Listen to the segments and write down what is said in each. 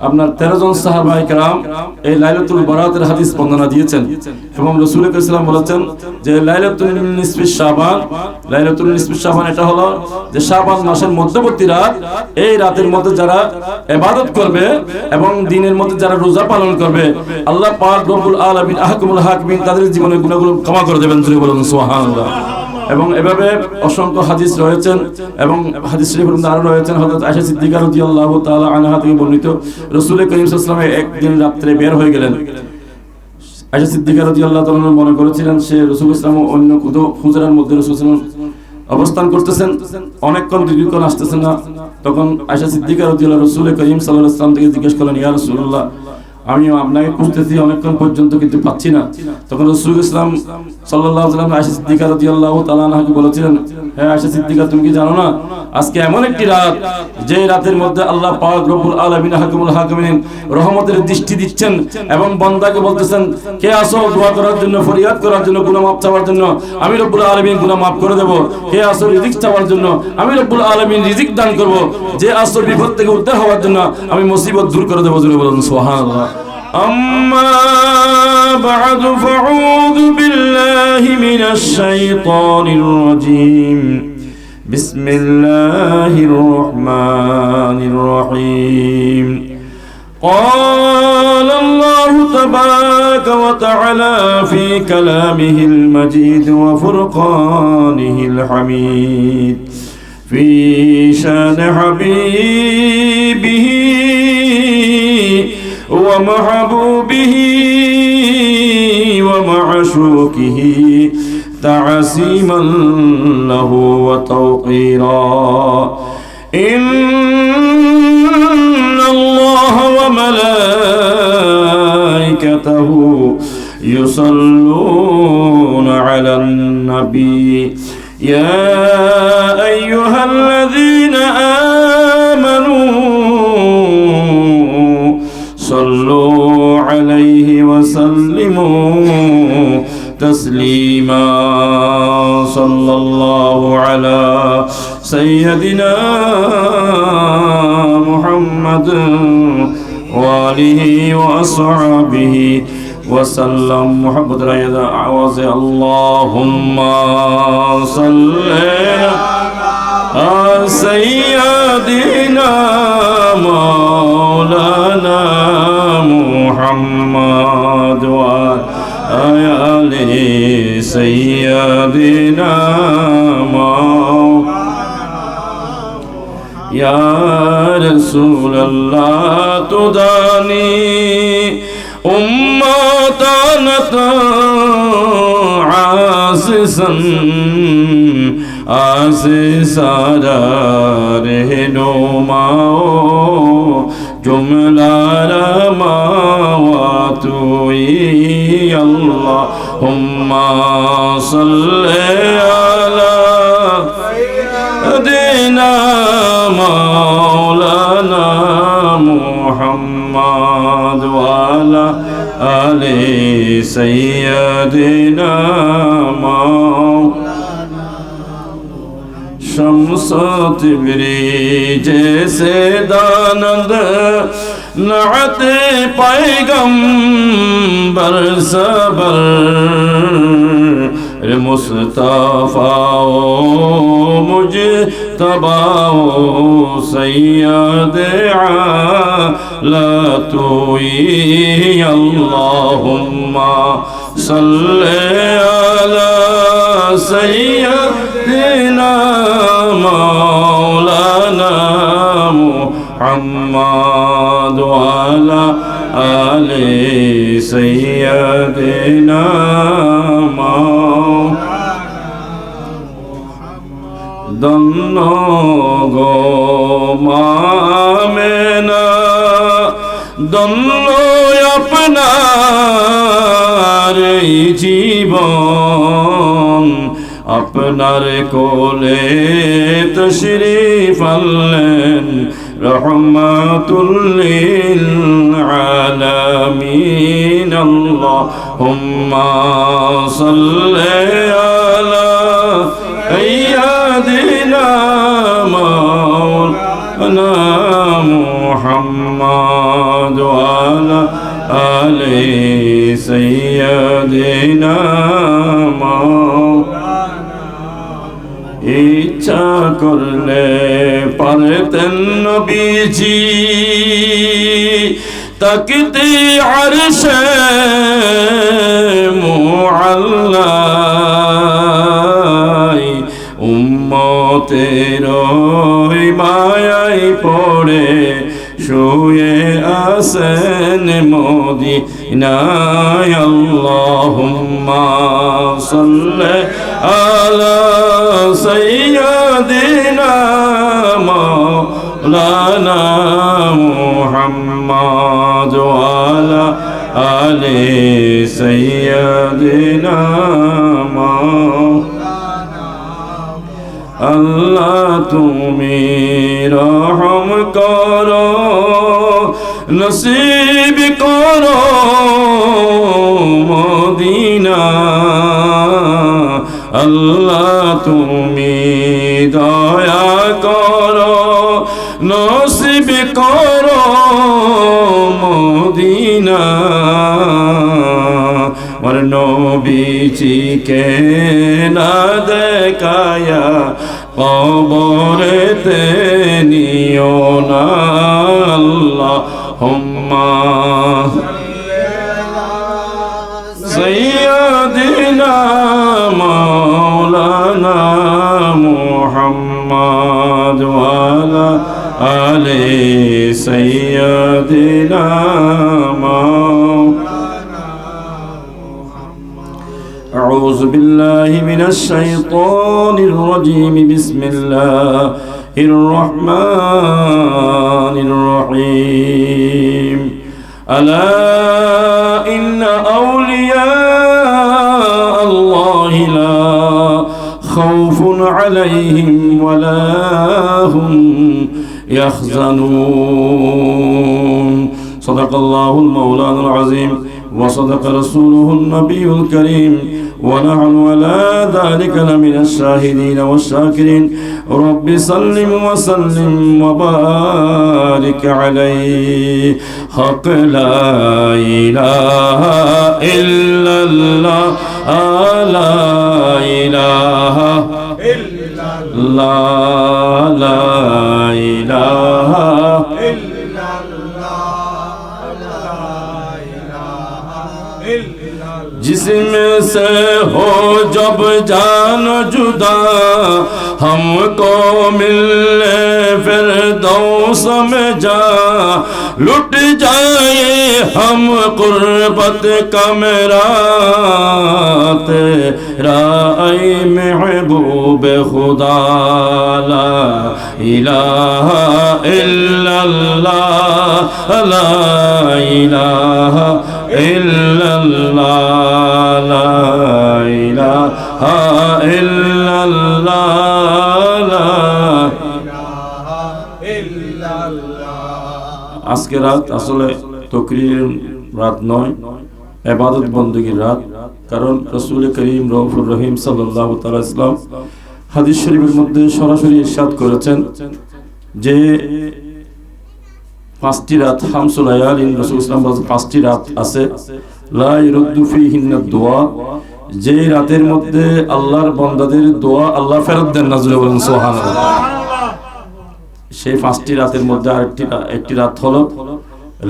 আপনার 13 জন সাহাবায়ে কেরাম এই লাইলাতুল বারাতের হাদিস বর্ণনা দিয়েছেন এবং রাসূল করিম সাল্লাল্লাহু আলাইহি ওয়াসাল্লাম বলেছেন যে লাইলাতুল নিসফিশ শাবান এটা হলো যে শাবান মাসের মধ্যবর্তী রাত। এই রাতের মধ্যে যারা ইবাদত করবে এবং দিনের মধ্যে যারা রোজা পালন করবে, আল্লাহ পাক রব্বুল আলামিন আহকামুল হাকিমিন তাদের জীবনের গুনাহগুলো ক্ষমা করে দেবেন। জোরে বলুন সুবহানাল্লাহ। এবং এভাবে অসংখ্য হাদিস রয়েছেন এবং হাদিস শরীফের মধ্যে আরো রয়েছেন হযরত আয়েশা সিদ্দিকা রাদিয়াল্লাহু তাআলা আনহা থেকে বর্ণিত, রাসূল করিম সাল্লাল্লাহু আলাইহি ওয়াসাল্লাম একদিন রাতে বের হয়ে গেলেন। আয়েশা সিদ্দিকা রাদিয়াল্লাহু তাআলা মনে করেছিলেন সে রাসূল সাল্লাল্লাহু আলাইহি ওয়াসাল্লাম অন্য কোথাও হুজরার মধ্যে রাসূল সাল্লাল্লাহু আলাইহি ওয়াসাল্লাম অবস্থান করতেছেন, অনেকক্ষণ দীর্ঘক্ষণ আসতেছেন না। তখন আয়েশা সিদ্দিকা রাদিয়াল্লাহু রাসূল করিম সাল্লাল্লাহু আলাইহি ওয়াসাল্লাম থেকে জিজ্ঞেস করলেন, ইয়া রাসূলুল্লাহ, আমি আপনাকে খুঁজতেছি অনেকক্ষণ পর্যন্ত কিন্তু পাচ্ছি না। তখন রাসূল ইসলাম সাল্লাল্লাহু আলাইহি ওয়াসাল্লাম আয়েশা সিদ্দিকা রাদিয়াল্লাহু তাআলা আনহাকে বলেছিলেন, হে আয়েশা সিদ্দিকা, তুমি কি জানো না আজকে এমন একটি রাত যে রাতের মধ্যে আল্লাহ পাক রব্বুল আলামিন হাকিমুল হাকিমিন রহমতের দৃষ্টি দিচ্ছেন এবং বান্দাকে বলতেছেন, কে আসো দোয়া করার জন্য, ফরিয়াদ করার জন্য, গুনাহ মাফ চাওয়ার জন্য, আমি রব্বুল আলামিন গুনাহ মাফ করে দেব। কে আসো রিজিক চাওয়ার জন্য, আমি রব্বুল আলামিন রিজিক দান করব। যে আসো বিপদ থেকে উদ্ধার হওয়ার জন্য, আমি মুসিবত দূর করে দেব। জোরে বলুন সুবহানাল্লাহ। أما بعد فأعوذ بالله من الشيطان الرجيم بسم الله الرحمن الرحيم قال الله تبارك وتعالى في كلامه المجيد وفرقانه الحميد في شان حبيبه ومحبوبه ومعشوقه تعظيما له وتوقيرا إن الله وملائكته يصلون على النبي يا أيها الذين آمنوا صلوا عليه وسلموا تسليما صلى الله على سيدنا محمد وآله وأصحابه وسلم محمد رضا عوض اللهم صل على سيدنا مولانا محمد وآل سيدنا يا رسول الله تداني أمتنا عزيزا عزيزا رهنماو جملة رمواتي اللهم صل على سيدنا مولانا محمد وعلى آل سيدنا शम्स तिबरी जैसे दानंद नाते पैगंबर सबर मुस्तफाओ मुजतबाओ सय्यद आलतोई अल्लाहुम्मा सल्ले अला सय्यदिना मौलाना मुहम्मद वाला आले सय्यदिना दन्नो गो मामेना दन्नो আপনার জীবন আপনার কোলে তশরিফ আনলেন রহমাতুল লিল আলামিন আল্লাহুম্মা সাল্লি আলা সাইয়্যিদিনা মাওলানা মুহাম্মদ وعلى آل سيدنا ইচ্ছা করলে পারতেন নবীজি তাকতে আরশে মুআল্লাই উম্মতের মায়ায় পড়ে শুয়ে আছেন মদিনায় আল্লাহুম্মা সাল্লি আলা সাইয়্যিদিনা মাওলানা মুহাম্মদ ওয়া আলা আলি সাইয়্যিদিনা আল্লাহ তুমি রহম করো নসিব করো মদিনা আল্লাহ তুমি দয়া করো নসিব করো মদিনা আমার নবীজিকে না দেখায়া কবরেতে নিও না আল্লাহুম্মা সাইয়্যিদিনা মাওলানা মুহাম্মদ ওয়া আলা আলি সাইয়্যিদিনা أعوذ بالله من الشيطان الرجيم بسم الله الرحمن الرحيم ألا إن أولياء الله لا خوف عليهم ولا هم يحزنون صدق الله المولانا العظيم وصدق رسوله النبي الكريم ونحن على ذلك لمن الشاهدين والشاكرين رب سلم وسلم وبارك عليه حق لا إله إلا الله لا إله إلا الله لا إله إلا जिस्म से हो जब जान जुदा हमको मिलने फिरदौस में जा लुट जाए हम कुर्बत का मेरा तेरा ऐ महबूब खुदा ला इलाहा इल्लल्लाह ला इलाहा इल्लल्लाह ला इलाहा इल्लल्लाह ला इलाहा इल्लल्लाह। আজকে রাত আসলে তকরীর রাত নয়, ইবাদত বندگির রাত। কারণ রাসূল করিম রউফুর রহিম সাল্লাল্লাহু তাআলা ইসলাম হাদিস শরীফের মধ্যে সরাসরি ইরশাদ করেছেন যে পাঁচটি রাত হামসুল লায়ালিন রাসূল ইসলাম বলেছেন পাঁচটি রাত আছে লা ইরদ্দু ফিহিন্না দুআ, যে রাতের মধ্যে আল্লাহর বান্দাদের দোয়া আল্লাহ ফেরত দেন না। জোরে বলেন সুবহানাল্লাহ। সেই পাঁচটি রাতের মধ্যে একটি রাত হলো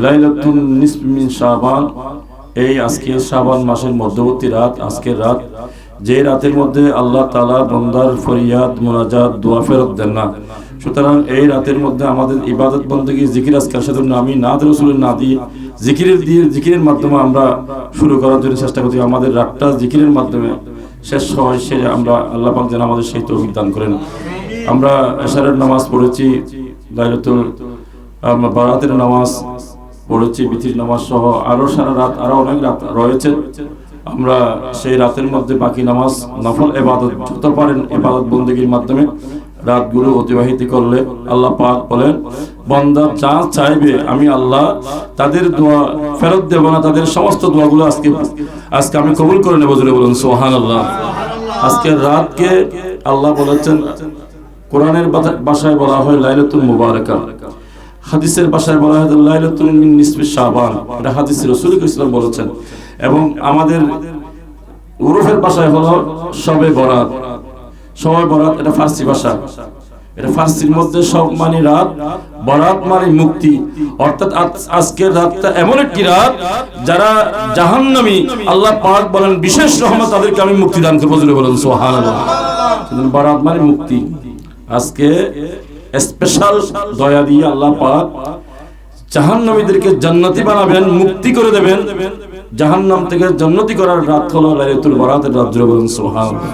লাইলাতুন নিসফ মিন শাবান। এই আজকে শাবান মাসের মধ্যবর্তী রাত, আজকের রাত, যে রাতের মধ্যে আল্লাহ তাআলা বান্দার ফরিয়াদ মুনাজাত দোয়া ফেরত দেন না। সুতরাং এই রাতের মধ্যে আমাদের ইবাদত বندگی জিকির আজকার সাথে আমি নাদ রাসূলের না দিয়ে জিকিরের মাধ্যমে আমরা শুরু করার জন্য চেষ্টা করছি। আমাদের রাতটা জিকিরের মাধ্যমে শেষ হয়, সে আমরা আল্লাহ পাক যেন আমাদের সেই তৌফিক দান করেন। আমরা এশারের নামাজ পড়েছি, লাইলাতুল বারাতের নামাজ পড়েছি, বিতির নামাজ সহ আরো সারা রাত আরো অনেক রাত রয়েছে। আমরা সেই রাতের মধ্যে বাকি নামাজ নফল ইবাদত যত পারেন ইবাদত বندگির মাধ্যমে রাতগুলো অতিবাহিত করলে আল্লাহ পাক বলেন বান্দা যা চাইবে আমি আল্লাহ তাদের দোয়া ফেরত দেব না, তাদের সমস্ত দোয়াগুলো আজকে আমি কবুল করে নেব। জোরে বলুন সুবহানাল্লাহ। আজকের রাতকে আল্লাহ বলেছেন, কোরআনের ভাষায় বলা হয় লাইলাতুল মুবারাকা। হাদিসের ভাষায় বলা হয় লাইলাতুল নিসফিশ শাবান, এটা হাদিসে রাসূল ইসলাম বলেছেন। এবং আমাদের উরুফের ভাষায় হলো শবে বরাত। শবে বরাত এটা ফার্সি ভাষা, এটা ফার্সির মধ্যে সব মানে রাত, বরাত মানে মুক্তি। অর্থাৎ আজকের রাতটা এমন একটি রাত যারা জাহান্নামী, আল্লাহ পাক বলেন বিশেষ রহমত তাদেরকে আমি মুক্তি দান করব। বলেন সুবহানাল্লাহ। বরাত মানে মুক্তি। আজকে স্পেশাল দয়া দিয়ে আল্লাহ পাক জাহান্নামীদেরকে জান্নাতি বানাবেন, মুক্তি করে দেবেন। জাহান্নাম থেকে জান্নাতি করার রাত হলো লাইলাতুল বরাতের রাত। বলেন সুবহানাল্লাহ।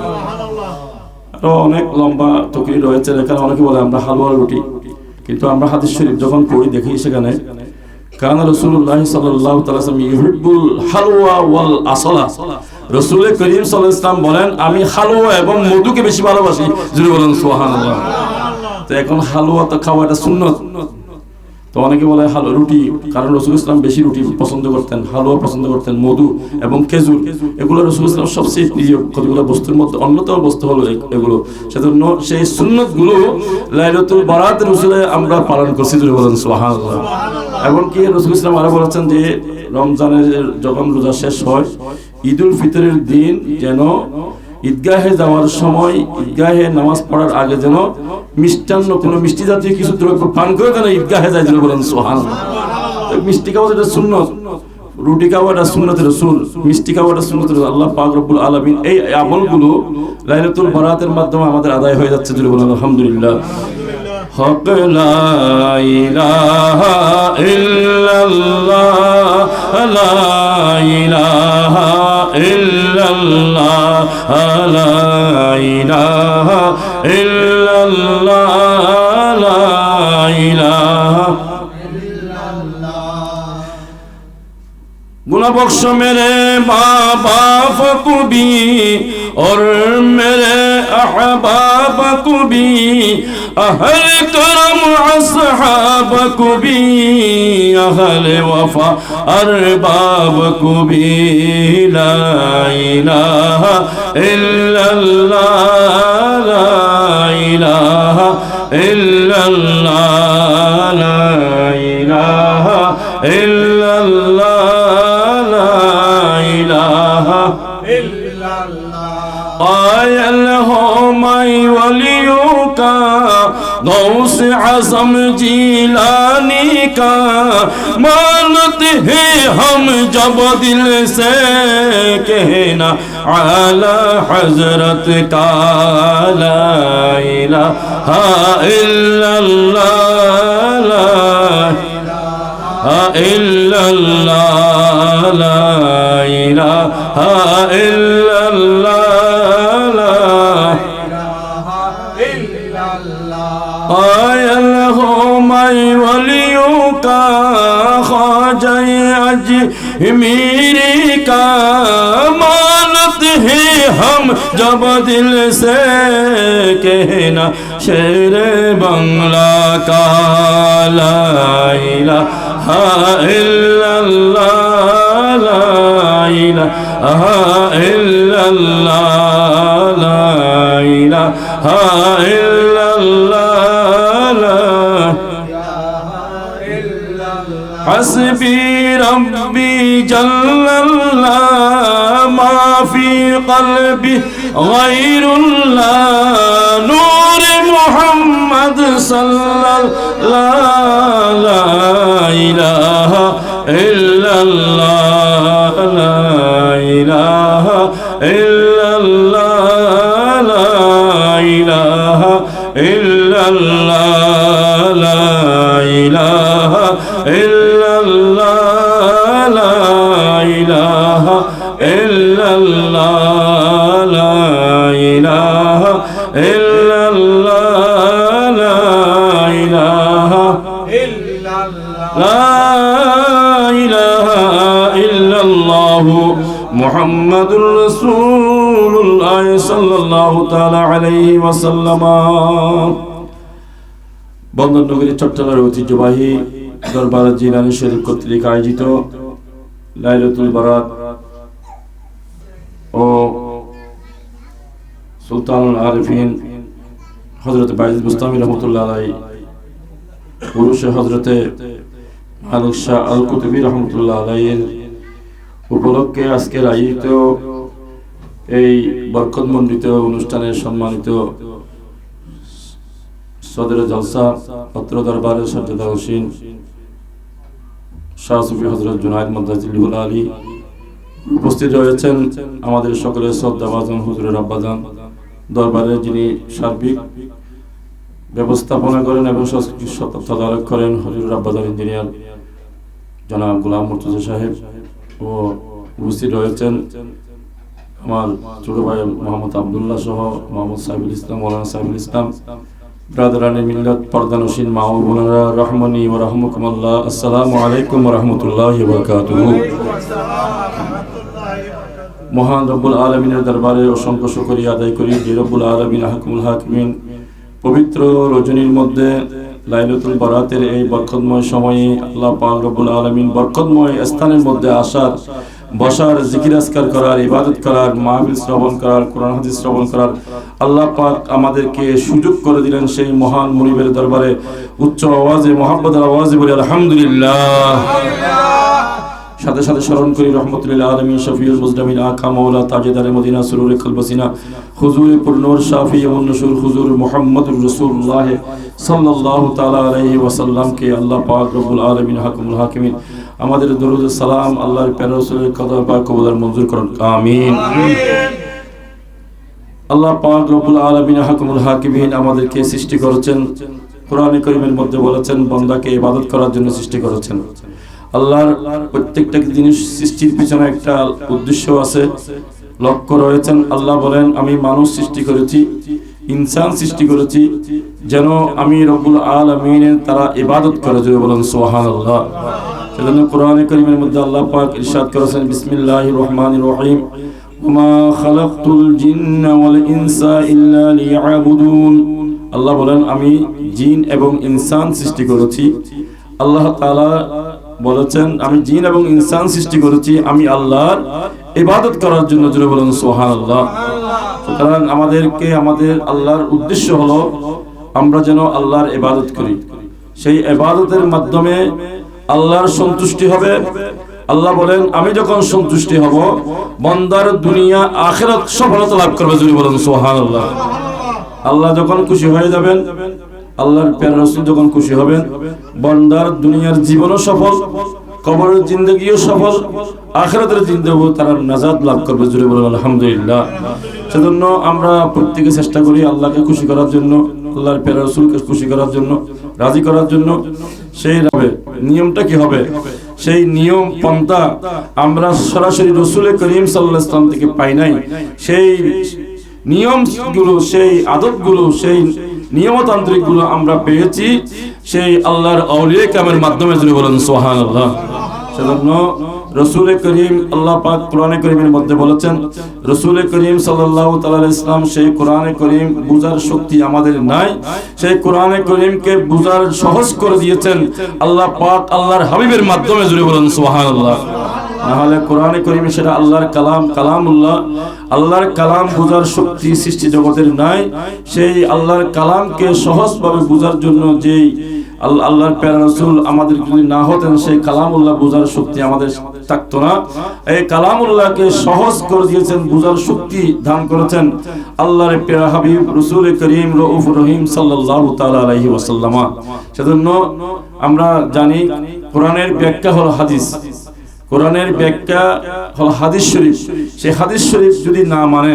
আরো অনেক লম্বা তকরির রয়েছে, এখানে অনেকে বলে আমরা হালুয়া রুটি, কিন্তু আমরা হাদিস শরীফ যখন পড়ি দেখি সেখানে কানা রাসূলুল্লাহ সাল্লাল্লাহু তাআলা ইউহিব্বুল হালওয়া ওয়াল আসলা। রাসূল করিম সাল্লাল্লাহু আলাইহি ওয়াসাল্লাম বলেন আমি হালুয়া এবং মধুকে বেশি ভালোবাসি। জোরে বলেন সুবহানাল্লাহ। তো এখন হালুয়া তো খাওয়াটা সুন্নত, তো অনেকে বলে হালুয়া রুটি, কারণ রাসূল ইসলাম বেশি রুটি পছন্দ করতেন, হালুয়া পছন্দ করতেন, মধু এবং খেজুর, এগুলো রাসূল ইসলাম সবচেয়ে প্রিয় কতগুলো বস্তুর মধ্যে অন্যতম বস্তু হলো এগুলো। সেজন্য সেই সুন্নতগুলো লাইলাতুল বরাত রাসূলে আমরা পালন করছি। জোরে বলেন সুবহানাল্লাহ। এবং কি রাসূল ইসলাম আরো বলেছেন যে রমজানের যখন রোজা শেষ হয়, ঈদুল ফিতরের দিন যেন ঈদগাহে যাওয়ার সময়, ঈদগাহে নামাজ পড়ার আগে যেন মিষ্টান্ন, কোনো মিষ্টি জাতীয় কিছু দ্রব্য পান করে যেন ঈদগাহে যায়। যেন বলেন সুবহানাল্লাহ। মিষ্টি খাওয়াটা সুন্নত, রুটি খাওয়াটা সুন্নতের রাসূল, মিষ্টি খাওয়াটা সুন্নতের রাসূল। আল্লাহ পাক রব্বুল আলামিন এই আমলগুলো লাইলাতুল বরাতের মাধ্যমে আমাদের আদায় হয়ে যাচ্ছে। জোরে বলেন আলহামদুলিল্লাহ। হক লা ইলাহা ইল্লাল্লাহ, লা ইলাহা ইল্লাল্লাহ, লা ইলাহা ইল্লাল্লাহ, লা ইলাহা ইল্লাল্লাহ। गुनाह बख्श मेरे माँ बाप को भी और मेरे अहबाब को भी, अहल करम असहाब को भी, अहल वफा अरबाब को भी। ला इलाहा इल्लल्लाह, ला इलाहा इल्लल्लाह, ला इलाहा इल्लल्लाह, कायल हो मैं वलियों का, गौस आज़म जीलानी का, मानते हैं हम जब दिल से कहना आला हजरत का। ला इलाहा इल्लल्लाह, ला इलाहा इल्लल्लाह, ला इलाहा इल्लल्लाह, कायल हो मैं वलियों का, ख्वाजा अजमीरी का, मानत है हम जब दिल से कहना शेर बंगला का। ला इलाहा इल्लल्लाह, ला इलाहा इल्लल्लाह, ला इलाहा इल्लल्लाह, हस्बी रब्बी जल्लल्लाह, मा फी क़ल्बी गैरुल्लाह, नूर मुहम्मद सल्लल्लाह, ला इलाहा इल्लल्लाह, ला इलाहा इल्लल्लाह, ला इलाहा इल्लल्लाह, ला इलाहा इल्लल्लाह, ला इलाहा इल्लल्लाह, ला इलाहा इल्लल्लाह, ला इलाहा इल्लल्लाह, ला इलाहा इल्लल्लाह मुहम्मदुर रसूलुल्लाह सल्लल्लाहु ताआला अलैहि वसल्लम। বন্দর নগরী চট্টগ্রামের ঐতিহ্যবাহী দরবার জিলানী শরীফ কর্তৃক আয়োজিত লাইলাতুল বরাত ও সুলতানুল আরিফিন হযরত বাইজিদ বুস্তামি রহমাতুল্লাহ আলাইহি পুরুষে হযরতে মালিক শাহ আল কুতুবী রহমাতুল্লাহ আলাইহির উপলক্ষে আজকের আয়োজিত এই বরকতমণ্ডিত অনুষ্ঠানের সম্মানিত সদর জলসা পত্র দরবারের সজ্জাদা হোসেন শাহ সুফি হযরত জুনায়েদ মাদ্দাজিল আলী উপস্থিত রয়েছেন আমাদের সকলের শ্রদ্ধাভাজন হুজুরের আব্বাজান দরবারে যিনি সার্বিক ব্যবস্থাপনা করেন এবং তদারক করেন হুজুরের আব্বাজান ইঞ্জিনিয়ার জনাব গোলাম মুর্তজা সাহেব ও উপস্থিত রয়েছেন আমার ছোট ভাই মোহাম্মদ আব্দুল্লাহ সহ মোহাম্মদ সাইফুল ইসলাম মৌলানা সাইফুল ইসলাম ব্রাদারানি মিল্লাত পর্দানশীন মা ও বোনেরা রহমানি ওয়া রাহমাকুমুল্লাহ। আসসালামু আলাইকুম ওয়া রাহমাতুল্লাহি ওয়া বারাকাতুহু। মহান রব্বুল আলামিনের দরবারে অসংখ্য শুকরিয়া আদায় করি যে রব্বুল আলামিন হাকিমুল হাকিমিন পবিত্র রজনীর মধ্যে লাইলাতুল বারাতের এই বরকতময় সময়ে আল্লাহ পাক রব্বুল আলামিন বরকতময় স্থানের মধ্যে আসার, বসার, জিকির আজকার করার, ইবাদত করার, মাহফিল শ্রবণ করার, কোরআন হাদিস শ্রবণ করার আল্লাহ পাক আমাদেরকে সুযোগ করে দিলেন। সেই মহান মুনিবের দরবারে উচ্চ আওয়াজে মুহাব্বতের আওয়াজে বলি আলহামদুলিল্লাহ। সাথে সাথে স্মরণ করি রহমতুল্লাহ আলামিন শফিউল মুজদামিন আকা মাওলা তাজেদারে মদিনা সুরুরে কলবসিনা হুজুরে পুরনুর শাফি এবং নসুর হুজুর মুহাম্মদুর রাসূলুল্লাহ সাল্লাল্লাহু তাআলা আলাইহি ওয়াসাল্লাম কে আল্লাহ পাক রব্বুল আলামিন হাকিমুল হাকিমিন আমাদের দরুদ সালাম আল্লাহর প্রিয় রাসূলের কদম পাক কবুল মঞ্জুর করুন আমিন। আল্লাহ পাক রব্বুল আলামিন হাকিমুল হাকিমিন আমাদেরকে সৃষ্টি করেছেন, কোরআনে কারীমের মধ্যে বলেছেন বান্দাকে ইবাদত করার জন্য সৃষ্টি করেছেন। আল্লাহর প্রত্যেকটা জিনিস সৃষ্টির পিছনে একটা উদ্দেশ্য আছে, লক্ষ্য রয়েছেন। আল্লাহ বলেন আমি মানুষ সৃষ্টি করেছি, ইনসান সৃষ্টি করেছি যেন আমি রব্বুল আলামিনের তারা ইবাদত করে, যদি বলেন সুবহানাল্লাহ। সেজন্য কোরআনে কারীমের মধ্যে আল্লাহ পাক ইরশাদ করেছেন বিসমিল্লাহির রহমানির রহিম ওমা খালাকতুল জিন্না ওয়াল ইনসা ইল্লা লিয়াবুদুন। আল্লাহ বলেন আমি জিন এবং ইনসান সৃষ্টি করেছি। আল্লাহ তাআলা বলেছেন আমি জিন এবং ইনসান সৃষ্টি করেছি আমি আল্লাহর ইবাদত করার জন্য, জোরে বলুন সুবহানাল্লাহ। সুতরাং আমাদেরকে আমাদের আল্লাহর উদ্দেশ্য হলো আমরা যেন আল্লাহর ইবাদত করি, সেই ইবাদতের মাধ্যমে আল্লাহর সন্তুষ্টি হবে। আল্লাহ বলেন আমি যখন সন্তুষ্টি হব বান্দার দুনিয়া আখিরাত সফলতা লাভ করবে, জোরে বলুন সুবহানাল্লাহ। আল্লাহ যখন খুশি হয়ে যাবেন, আল্লাহর প্রিয় রাসূল যখন খুশি হবেন, বান্দার দুনিয়ার জীবনও সফল, কবরের জিন্দেগিও সফল, আখিরাতের জিন্দেগিও তারা নাজাত লাভ করবে, জোরে বলুন আলহামদুলিল্লাহ। সেজন্য আমরা প্রত্যেকে চেষ্টা করি আল্লাহকে খুশি করার জন্য, আল্লাহর প্রিয় রাসূলকে খুশি করার জন্য, রাজি করার জন্য। সেই নিয়মটা কি হবে? সেই নিয়ম পন্থা আমরা সরাসরি রাসূল করিম সাল্লাল্লাহু আলাইহি ওয়াসাল্লাম থেকে পাই নাই। সেই নিয়মগুলো, সেই আদবগুলো, সেই নিয়মতান্ত্রিক গুলো আমরা পেয়েছি সেই আল্লাহর আউলিয়া কেরামের মাধ্যমে, যদি বলেন সুবহানাল্লাহ। সেজন্য রাসূল করিম আল্লাহ পাক কোরআনে কারীমের মধ্যে বলেছেন রাসূল করিম সাল্লাল্লাহু তাআলা আলাইহি ওয়াসাল্লাম সেই কোরআনে কারীম বুঝার শক্তি আমাদের নাই, সেই কোরআনে কারীমকে বুঝার সহজ করে দিয়েছেন আল্লাহ পাক আল্লাহর হাবিবের মাধ্যমে, যদি বলেন সুবহানাল্লাহ। নাহলে কোরআনে কারীমে সেটা আল্লাহর কালাম, কালামুল্লাহ, আল্লাহর কালাম বোঝার শক্তি সৃষ্টি জগতের নাই। সেই আল্লাহর কালামকে সহজভাবে বোঝার জন্য যেই আল্লাহর প্যারা রাসূল আমাদের যদি না হতেন সেই কালামুল্লাহ বোঝার শক্তি আমাদের থাকতো না। এই কালামুল্লাহকে সহজ করে দিয়েছেন, বোঝার শক্তি দান করেছেন আল্লাহর প্যারা হাবিব রাসূল করিম রউফুর রহিম সাল্লাল্লাহু তাআলা আলাইহি ওয়াসাল্লাম। সেজন্য আমরা জানি কোরআনের ব্যাখ্যা হলো হাদিস, কোরআনের ব্যাখ্যা হলো হাদিস শরীফ। সেই হাদিস শরীফ যদি না মানে,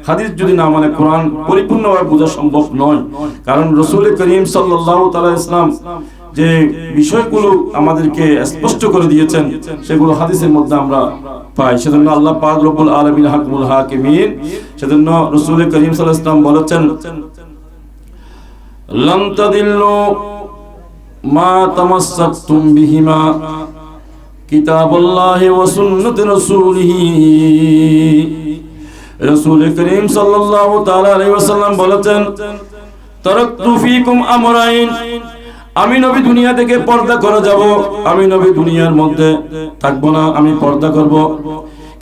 হাদিস যদি না মানে কোরআন পরিপূর্ণভাবে বোঝা সম্ভব নয়। কারণ রাসূল করিম সাল্লাল্লাহু তাআলা ইসলাম যে বিষয়গুলো আমাদেরকে স্পষ্ট করে দিয়েছেন সেগুলো হাদিসের মধ্যে আমরা পাই। সেজন্য আল্লাহ পাক রব্বুল আলামিন হাকিমুল হাকিমিন, সেজন্য রাসূল করিম সাল্লাল্লাহু আলাইহি ওয়াসাল্লাম বলেছেন লান তাদিল্লু মা তামাসসাকতুম বিহিমা কিতাবুল্লাহি ওয়া সুন্নাতি রাসূলিহি। রাসূল করিম সাল্লাল্লাহু তাআলা আলাইহি ওয়াসাল্লাম বলেছেন তারাকতু ফীকুম আমরাইন, আমি নবী দুনিয়া থেকে পর্দা করে যাব, আমি নবী দুনিয়ার মধ্যে থাকবো না, আমি পর্দা করব,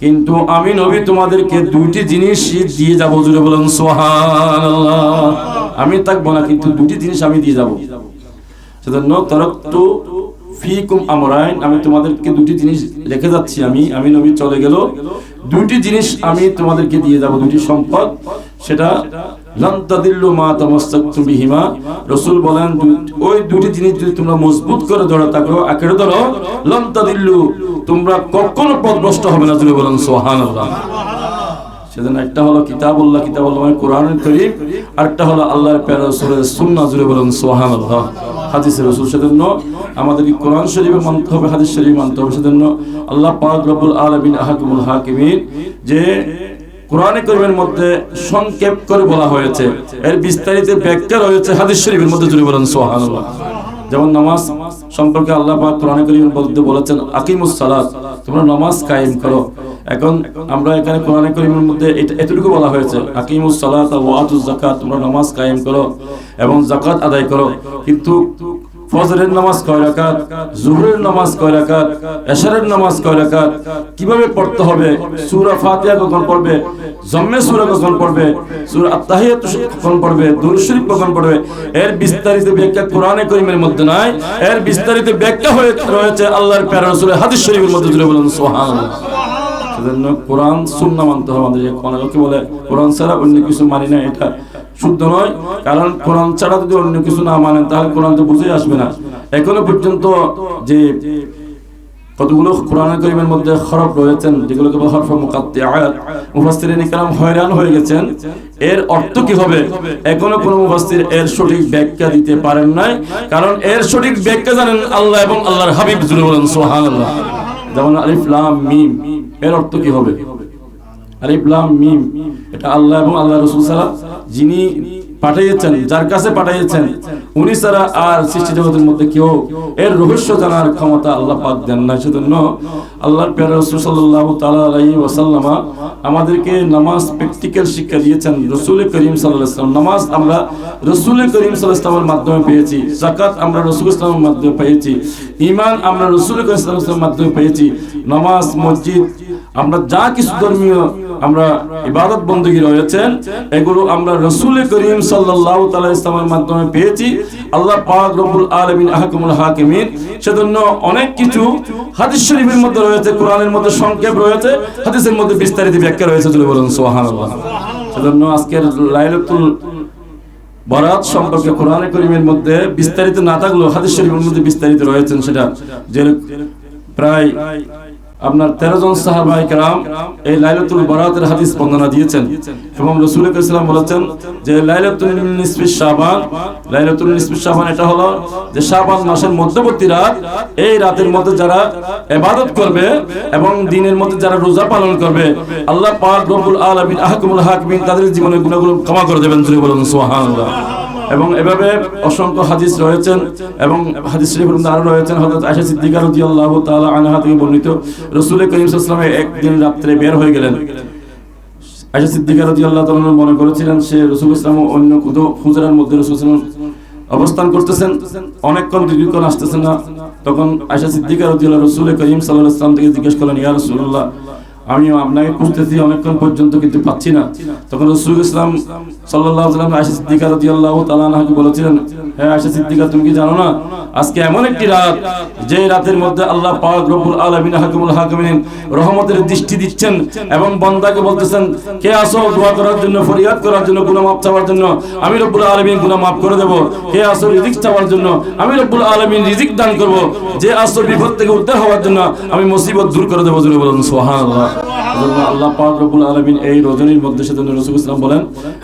কিন্তু আমি নবী তোমাদেরকে দুইটি জিনিস দিয়ে যাব, জোরে বলেন সুবহানাল্লাহ। আমি থাকবো না কিন্তু দুটি জিনিস আমি দিয়ে যাব। সেজন্য তারাকতু ফিকুম আমরাইন, আমি তোমাদেরকে দুটি জিনিস রেখে যাচ্ছি। আমি নবী চলে গেল, দুটি জিনিস আমি তোমাদেরকে দিয়ে যাব, দুটি সম্পদ। সেটা লান তাদিল্লু মা তামাসসাকতুম বিহিমা, রাসূল বলেন ওই দুটি জিনিস যদি তোমরা মজবুত করে ধরে থাকো, আঁকড়ে ধরো, লান তাদিল্লু, তোমরা কখনো পথভ্রষ্ট হবে না। জোরে বলেন সুবহানাল্লাহ। সেজন্য একটা হলো কিতাবুল্লাহ, মানে কোরআনুল কারীম, আরেকটা হলো আল্লাহর প্যারা রাসূলের সুন্নাহ। জোরে বলেন সুবহানাল্লাহ। হাদিসের রাসূল, সেজন্য আমাদেরকে কোরআন শরীফে মানতে হবে, হাদিস শরীফ মানতে হবে। সেজন্য আল্লাহ পাক রব্বুল আলামিন আহকামুল হাকিমিন যে কোরআনে কারীমের মধ্যে সংক্ষেপ করে বলা হয়েছে, এর বিস্তারিত ব্যাখ্যা রয়েছে হাদিস শরীফের মধ্যে। জোরে বলেন সুবহানাল্লাহ। যেমন নামাজ সম্পর্কে আল্লাহ পাক কোরআনে কারীমের মধ্যে বলেছেন আকিমুস সালাত, তোমরা নামাজ কায়েম করো। এখন আমরা এখানে কোরআনে কারীমের মধ্যে এতটুকু বলা হয়েছে আকিমুস সালাত ওয়া আতুজ যাকাত, তোমরা নামাজ কায়েম করো এবং যাকাত আদায় করো। কিন্তু ফজরের নামাজ কয় রাকাত, জোহরের নামাজ কয় রাকাত, এশারের নামাজ কয় রাকাত, কিভাবে পড়তে হবে, সূরা ফাতিহা কখন পড়বে, জম্মে সূরা কখন পড়বে, সূরা আত-তাহিয়াত কখন পড়বে, দুরূদ শরীফ কখন পড়বে, এর বিস্তারিত ব্যাখ্যা কোরআনে কারীমের মধ্যে নাই। এর বিস্তারিত ব্যাখ্যা রয়েছে আল্লাহর প্যারা রাসূলের হাদিস শরীফের মধ্যে। জুড়ে বলেন সুবহানাল্লাহ। সেজন্য কোরআন সুন্নাহ মানতে হবে আমাদের। অনেকে বলে কোরআন ছাড়া অন্য কিছু মানি না, এটা শুদ্ধ নয়। কারণ কোরআন ছাড়া যদি অন্য কিছু না মানেন তাহলে কোরআন তো বুঝে আসবে না। এখনো পর্যন্ত যে কতগুলো কোরআন কারীমের মধ্যে হরফ রয়েছেন, যেগুলোকে বলা হরফ মুকাত্তিআত, মুফাসসিরিন ইকরাম হয়রান হয়ে গেছেন এর অর্থ কি হবে। এখনো কোনো মুফাসসির এর সঠিক ব্যাখ্যা দিতে পারেন নাই, কারণ এর সঠিক ব্যাখ্যা জানেন আল্লাহ এবং আল্লাহর হাবিব। জুড়ে বলেন সুবহানাল্লাহ। যেমন আলিফ লাম মিম, এর অর্থ কি হবে? আলিফ লাম মিম, এটা আল্লাহ এবং আল্লাহর রাসূল ছাড়া যিনি পাঠিয়েছেন, যার কাছে পাঠিয়েছেন, উনি ছাড়া আর সৃষ্টি জগতের মধ্যে কেউ এর রহস্য জানার ক্ষমতা আল্লাহ পাক দেন না। সেজন্য আল্লাহর প্রিয় রাসূল সাল্লাল্লাহু তাআলা আলাইহি ওয়াসাল্লাম আমাদেরকে নামাজ প্র্যাকটিক্যাল শিক্ষা দিয়েছেন। রাসূল করিম সাল্লাল্লাহু আলাইহি ওয়াসাল্লাম, নামাজ আমরা রাসূল করিম সাল্লাল্লাহু আলাইহি ওয়াসাল্লামের মাধ্যমে পেয়েছি, যাকাত আমরা রাসূল সাল্লাল্লাহু আলাইহি ওয়াসাল্লামের মাধ্যমে পেয়েছি, ঈমান আমরা রাসূল করিম সাল্লাল্লাহু আলাইহি ওয়াসাল্লামের মাধ্যমে পেয়েছি। নামাজ, মসজিদ, আমরা যা কিছু ধর্মীয় আমরা ইবাদত বندگی রয়েছেন, এগুলো আমরা রাসূল করিম সাল্লাল্লাহু তাআলা ইসলামের মাধ্যমে পেয়েছি। আল্লাহ পাক রব্বুল আলামিন আহকামুল হাকিমিন। সেজন্য অনেক কিছু হাদিস শরীফের মধ্যে রয়েছে, কোরআনের মধ্যে সংক্ষেপ রয়েছে, হাদিসের মধ্যে বিস্তারিত ব্যাখ্যা রয়েছে। যদি বলেন সুবহানাল্লাহ। সেজন্য আজকের লাইলাতুল বরাত সম্পর্কে কোরআনে কারীমের মধ্যে বিস্তারিত না থাকলেও হাদিস শরীফের মধ্যে বিস্তারিত রয়েছেন। সেটা যে প্রায় আপনার 13 জন সাহাবায়ে কেরাম এই লাইলাতুল বরাতের হাদিস বর্ণনা দিয়েছেন এবং রাসূল সাল্লাল্লাহু আলাইহি ওয়াসাল্লাম বলেছেন যে লাইলাতুল নিসফিশ শাবান, লাইলাতুল নিসফিশ শাবান এটা হলো যে শাবান মাসের মধ্যবর্তী রাত। এই রাতের মধ্যে যারা ইবাদত করবে এবং দিনের মধ্যে যারা রোজা পালন করবে, আল্লাহ পাক রব্বুল আলামিন আহকামুল হাকিমিন তাদের জীবনের গুনাহগুলো ক্ষমা করে দেবেন। জোরে বলুন সুবহানাল্লাহ। এবং এভাবে অসংখ্য হাদিস রয়েছেন এবং হাদিস শরীফের মধ্যে আরো রয়েছেন। হযরত আয়েশা সিদ্দিকা রাদিয়াল্লাহু তাআলা আনহা থেকে বর্ণিত, রাসূল করিম সাল্লাল্লাহু আলাইহি ওয়াসাল্লাম একদিন রাতে বের হয়ে গেলেন। আয়েশা সিদ্দিকা রাদিয়াল্লাহু তাআলা মনে করেছিলেন সে রাসূল সাল্লাল্লাহু আলাইহি ওয়াসাল্লাম অন্য কোন হুজরার মধ্যে রাসূল সাল্লাল্লাহু আলাইহি ওয়াসাল্লাম অবস্থান করতেছেন, অনেকক্ষণ দীর্ঘক্ষণ আসতেছেন না। তখন আয়েশা সিদ্দিকা রাদিয়াল্লাহু রাসূল করিম সাল্লাল্লাহু আলাইহি ওয়াসাল্লাম থেকে জিজ্ঞেস করলেন, ইয়া রাসূলুল্লাহ, আমি আপনাকে খুঁজতেছি অনেকক্ষণ পর্যন্ত কিন্তু পাচ্ছি না। তখন রাসূল ইসলাম সাল্লাল্লাহু আলাইহি ওয়াসাল্লাম আয়েশা সিদ্দিকা রাদিয়াল্লাহু তাআলা আনহাকে বলেছিলেন, হে আয়েশা সিদ্দিকা, তুমি কি জানো না আজকে এমন একটি রাত যে রাতের মধ্যে আল্লাহ পাক রব্বুল আলামিন হাকিমুল হাকিমিন রহমতের দৃষ্টি দিচ্ছেন এবং বান্দাকে বলতেছেন, কে আসো দোয়া করার জন্য, ফরিয়াদ করার জন্য, গুনাহ মাফ চাওয়ার জন্য, আমি রব্বুল আলামিন গুনাহ মাফ করে দেব। কে আসো রিজিক চাওয়ার জন্য, আমি রব্বুল আলামিন রিজিক দান করব। যে আসো বিপদ থেকে উদ্ধার হওয়ার জন্য, আমি মুসিবত দূর করে দেব। জোরে বলুন সুবহানাল্লাহ। আল্লাহ পাক রব্বুল আলামিন এই রজনীর মধ্যে, সেজন্য রাসূল সাল্লাল্লাহু আলাইহি ওয়াসাল্লাম বলেন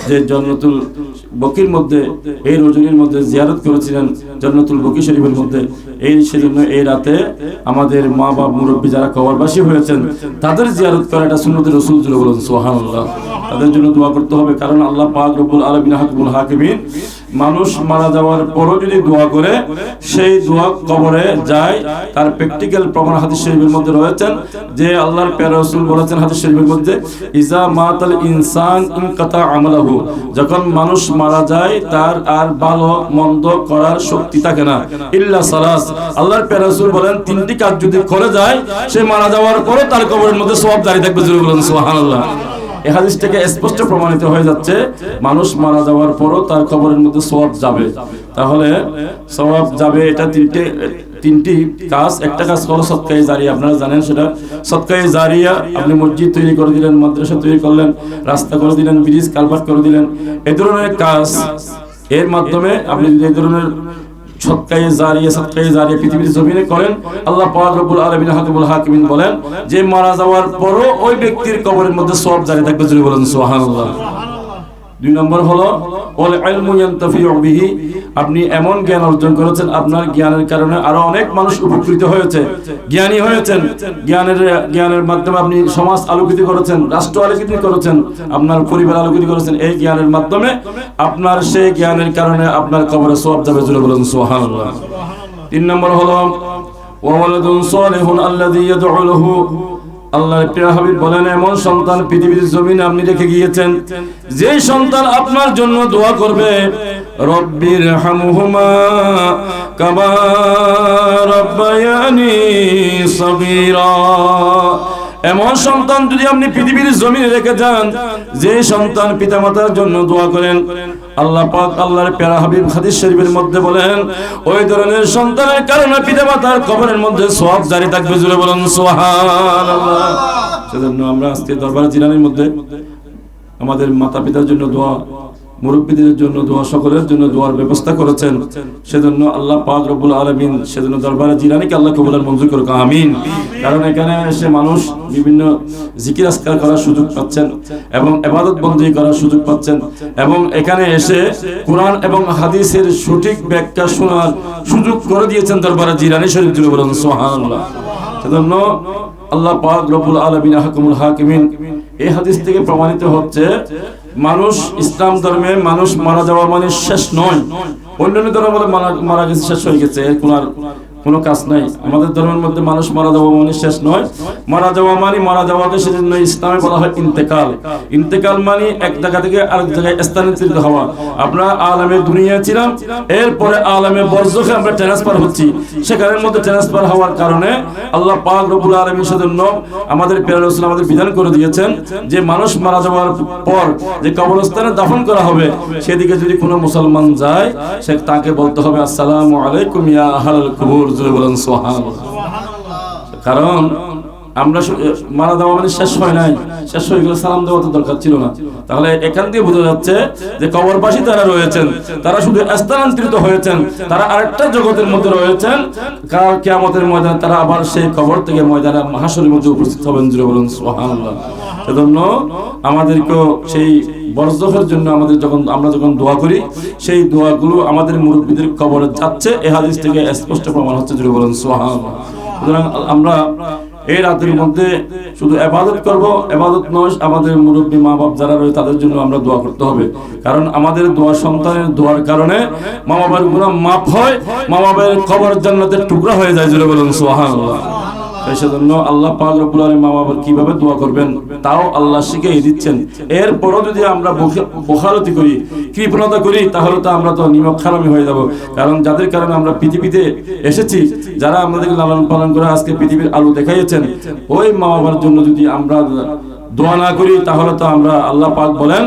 যে জান্নাতুল বকির মধ্যে এই রজনীর মধ্যে জিয়ারত করেছিলেন, জান্নাতুল বকি শরীফের মধ্যে। এই সেজন্য এই রাতে আমাদের মা বাবা মুরব্বী যারা কবরবাসী হয়েছেন তাদের জিয়ারত করা এটা সুন্নতের রাসূল। জুড়ে বলুন সুবহানাল্লাহ। তাদের জন্য দোয়া করতে হবে, কারণ আল্লাহ পাক রব্বুল আলামিন হাকিমুল হাকিমিন মানুষ মারা যাওয়ার পরও যদি দোয়া করে, সেই দোয়া কবরে যায়, তার প্র্যাকটিক্যাল প্রমাণ হাদিস শরীফের মধ্যে রয়েছেন যে আল্লাহর প্যারা রাসূল বলেছেন হাদিস শরীফের মধ্যে, ইজা মাতাল ইনসান ইনকাতা আমালহু, যখন মানুষ মারা যায় তার আর ভালো মন্দ করার শক্তি থাকে না, ইল্লা সালাস, আল্লাহর প্যারা রাসূল বলেন তিনটি কাজ যদি করে যায় সে মারা যাওয়ার পরও তার কবরের মধ্যে সওয়াব দাঁড়িয়ে থাকবে। জোরে বলুন সুবহানাল্লাহ। এই হাদিস থেকে স্পষ্ট প্রমাণিত হয়ে যাচ্ছে মানুষ মারা যাওয়ার পরও তার কবরের মধ্যে সওয়াব যাবে। তাহলে সওয়াব যাবে। এটা তিনটি কাজ। একটা কাজ হলো সদকায়ে জারিয়া, আপনারা জানেন সেটা সদকায়ে জারিয়া। আপনি মসজিদ তৈরি করে দিলেন, মাদ্রাসা তৈরি করলেন, রাস্তা করে দিলেন, ব্রিজ কালভার্ট করে দিলেন, এই ধরনের কাজ, এর মাধ্যমে আপনি যদি এই ধরনের সদকায়ে জারিয়া পৃথিবীর জমিনে করেন, আল্লাহ পাক রব্বুল আলামিন হাকিমুল হাকিমিন বলেন যে মারা যাওয়ার পরও ওই ব্যক্তির কবরের মধ্যে সওয়াব জারি থাকবে। জোরে বলেন সুবহানাল্লাহ। 2 নম্বর হলো ওয়াল ইলমু ইয়ানতাফিউ বিহি, আপনি এমন জ্ঞান অর্জন করেছেন, আপনার জ্ঞানের কারণে আরো অনেক মানুষ উপকৃত হয়েছে, জ্ঞানী হয়েছেন। জ্ঞানের মাধ্যমে আপনি সমাজ আলোকিত করেছেন, রাষ্ট্র আলোকিত করেছেন, আপনার পরিবার আলোকিত করেছেন। এই জ্ঞানের মাধ্যমে আপনার সেই জ্ঞানের কারণে আপনার কবরে সওয়াব যাবে। জোরে বলেন সুবহানাল্লাহ। 3 নম্বর হলো ওয়া ওয়ালাদুন সালিহুন আল্লাযী ইয়াদউ লাহু, আল্লাহর প্রিয় হাবিব বলেন এমন সন্তান পৃথিবীর জমিনে আপনি রেখে গিয়েছেন যে সন্তান আপনার জন্য দোয়া করবে, রব্বির হামহুমা কামা রাব্বায়ানি সগীরা। এমন সন্তান যদি আপনি পৃথিবীর জমিনে রেখে যান যে সন্তান পিতামাতার জন্য দোয়া করেন, আল্লাহ পাক আল্লাহর প্যারা হাবিব হাদিস শরীফের মধ্যে বলেন ওই ধরনের সন্তানের কারণে পিতামাতার কবরের মধ্যে সওয়াব জারি থাকবে। জোরে বলেন সুবহানাল্লাহ। সেজন্য আমরা আজকে দরবার জিলানীর মধ্যে আমাদের মাতা পিতার জন্য দোয়া, মুরব্বীদের জন্য দোয়া, সকলের জন্য দোয়ার ব্যবস্থা করেছেন। সেজন্য আল্লাহ পাক রব্বুল আলামিন সেজন্য দরবারে জিলানীকে আল্লাহ কবুল আর মঞ্জুর করুক, আমিন। কারণ এখানে এসে মানুষ বিভিন্ন জিকির আজকার করার সুযোগ পাচ্ছেন এবং ইবাদত বন্দেগী করার সুযোগ পাচ্ছেন এবং এখানে এসে কোরআন এবং হাদিসের সঠিক ব্যাখ্যা শোনার সুযোগ করে দিয়েছেন দরবারে জিলানী শরীফ। জুড়ে বলেন সুবহানাল্লাহ। সেজন্য আল্লাহ পাক রব্বুল আলামিন হাকিমুল হাকিমিন এই হাদিস থেকে প্রমাণিত হচ্ছে মানুষ ইসলাম ধর্মে মানুষ মারা যাওয়া মানে শেষ নয়। অন্যান্য ধর্ম বলে মারা গেছে শেষ হয়ে গেছে, এর কোনো কাজ নাই। আমাদের ধর্মের মধ্যে মানুষ মারা যাওয়া মানে শেষ নয়। মারা যাওয়া মানে মারা যাওয়াকে সেজন্য ইসলামে বলা হয় ইন্তেকাল। ইন্তেকাল মানে এক জায়গা থেকে আরেক জায়গায় স্থানান্তরিত হওয়া। আমরা আলামে দুনিয়া ছিলাম, এরপরে আলামে বরজখে আমরা ট্রান্সফার হচ্ছি। সেখানের মধ্যে ট্রান্সফার হওয়ার কারণে আল্লাহ পাক রব্বুল আলামিন সেজন্য আমাদের প্রিয় রাসূল আমাদের বিধান করে দিয়েছেন যে মানুষ মারা যাওয়ার পর যে কবরস্থানে দাফন করা হবে সেদিকে যদি কোনো মুসলমান যায় সে তাকে বলতে হবে আসসালামু আলাইকুম ইয়া আহলাল কুবুর। জোরে বলেন সুবহানাল্লাহ। কারণ আমরা মারা যাওয়া মানে শেষ হয় নাই, শেষ হয়ে গেলে সালাম দেওয়া তো দরকার ছিল না। তাহলে এখান থেকে বোঝা যাচ্ছে যে কবরবাসী তারা রয়েছেন, তারা শুধু স্থানান্তরিত হয়েছেন, তারা আরেকটা জগতের মধ্যে রয়েছেন। কাল কিয়ামতের ময়দানে তারা আবার সেই কবর থেকে ময়দানে মাহশরের মধ্যে উপস্থিত হবেন। জোরে বলেন সুবহানাল্লাহ। সেজন্য আমাদেরকেও সেই বরজখের জন্য আমরা যখন দোয়া করি সেই দোয়াগুলো আমাদের মুরব্বীদের কবরে যাচ্ছে, এই হাদিস থেকে স্পষ্ট প্রমাণ হচ্ছে। জোরে বলেন সুবহানাল্লাহ। সুতরাং আমরা এই রাতের মধ্যে শুধু ইবাদত করব, ইবাদত নয়, আমাদের মুরব্বী মা বাপ যারা রয়েছে তাদের জন্য আমরা দোয়া করতে হবে। কারণ আমাদের দোয়া, সন্তানের দোয়ার কারণে মা বাবার গুনাহ মাফ হয়, মা বাবার কবর জান্নাতের টুকরা হয়ে যায়। জোরে বলেন সুবহানাল্লাহ। সেজন্য আল্লাহ পাক রব্বুল আলামিন মা বাবার কিভাবে দোয়া করবেন তাও আল্লাহ শিখিয়ে দিচ্ছেন। এরপরও যদি আমরা বখারতি করি, কৃপণতা করি, তাহলে তো আমরা তো নিমক হারামি হয়ে যাব। কারণ যাদের কারণে আমরা পৃথিবীতে এসেছি, যারা আমাদেরকে লালন পালন করে আজকে পৃথিবীর আলো দেখাইয়েছেন, ওই মা বাবার জন্য যদি আমরা দোয়া না করি তাহলে তো আমরা, আল্লাহ পাক বলেন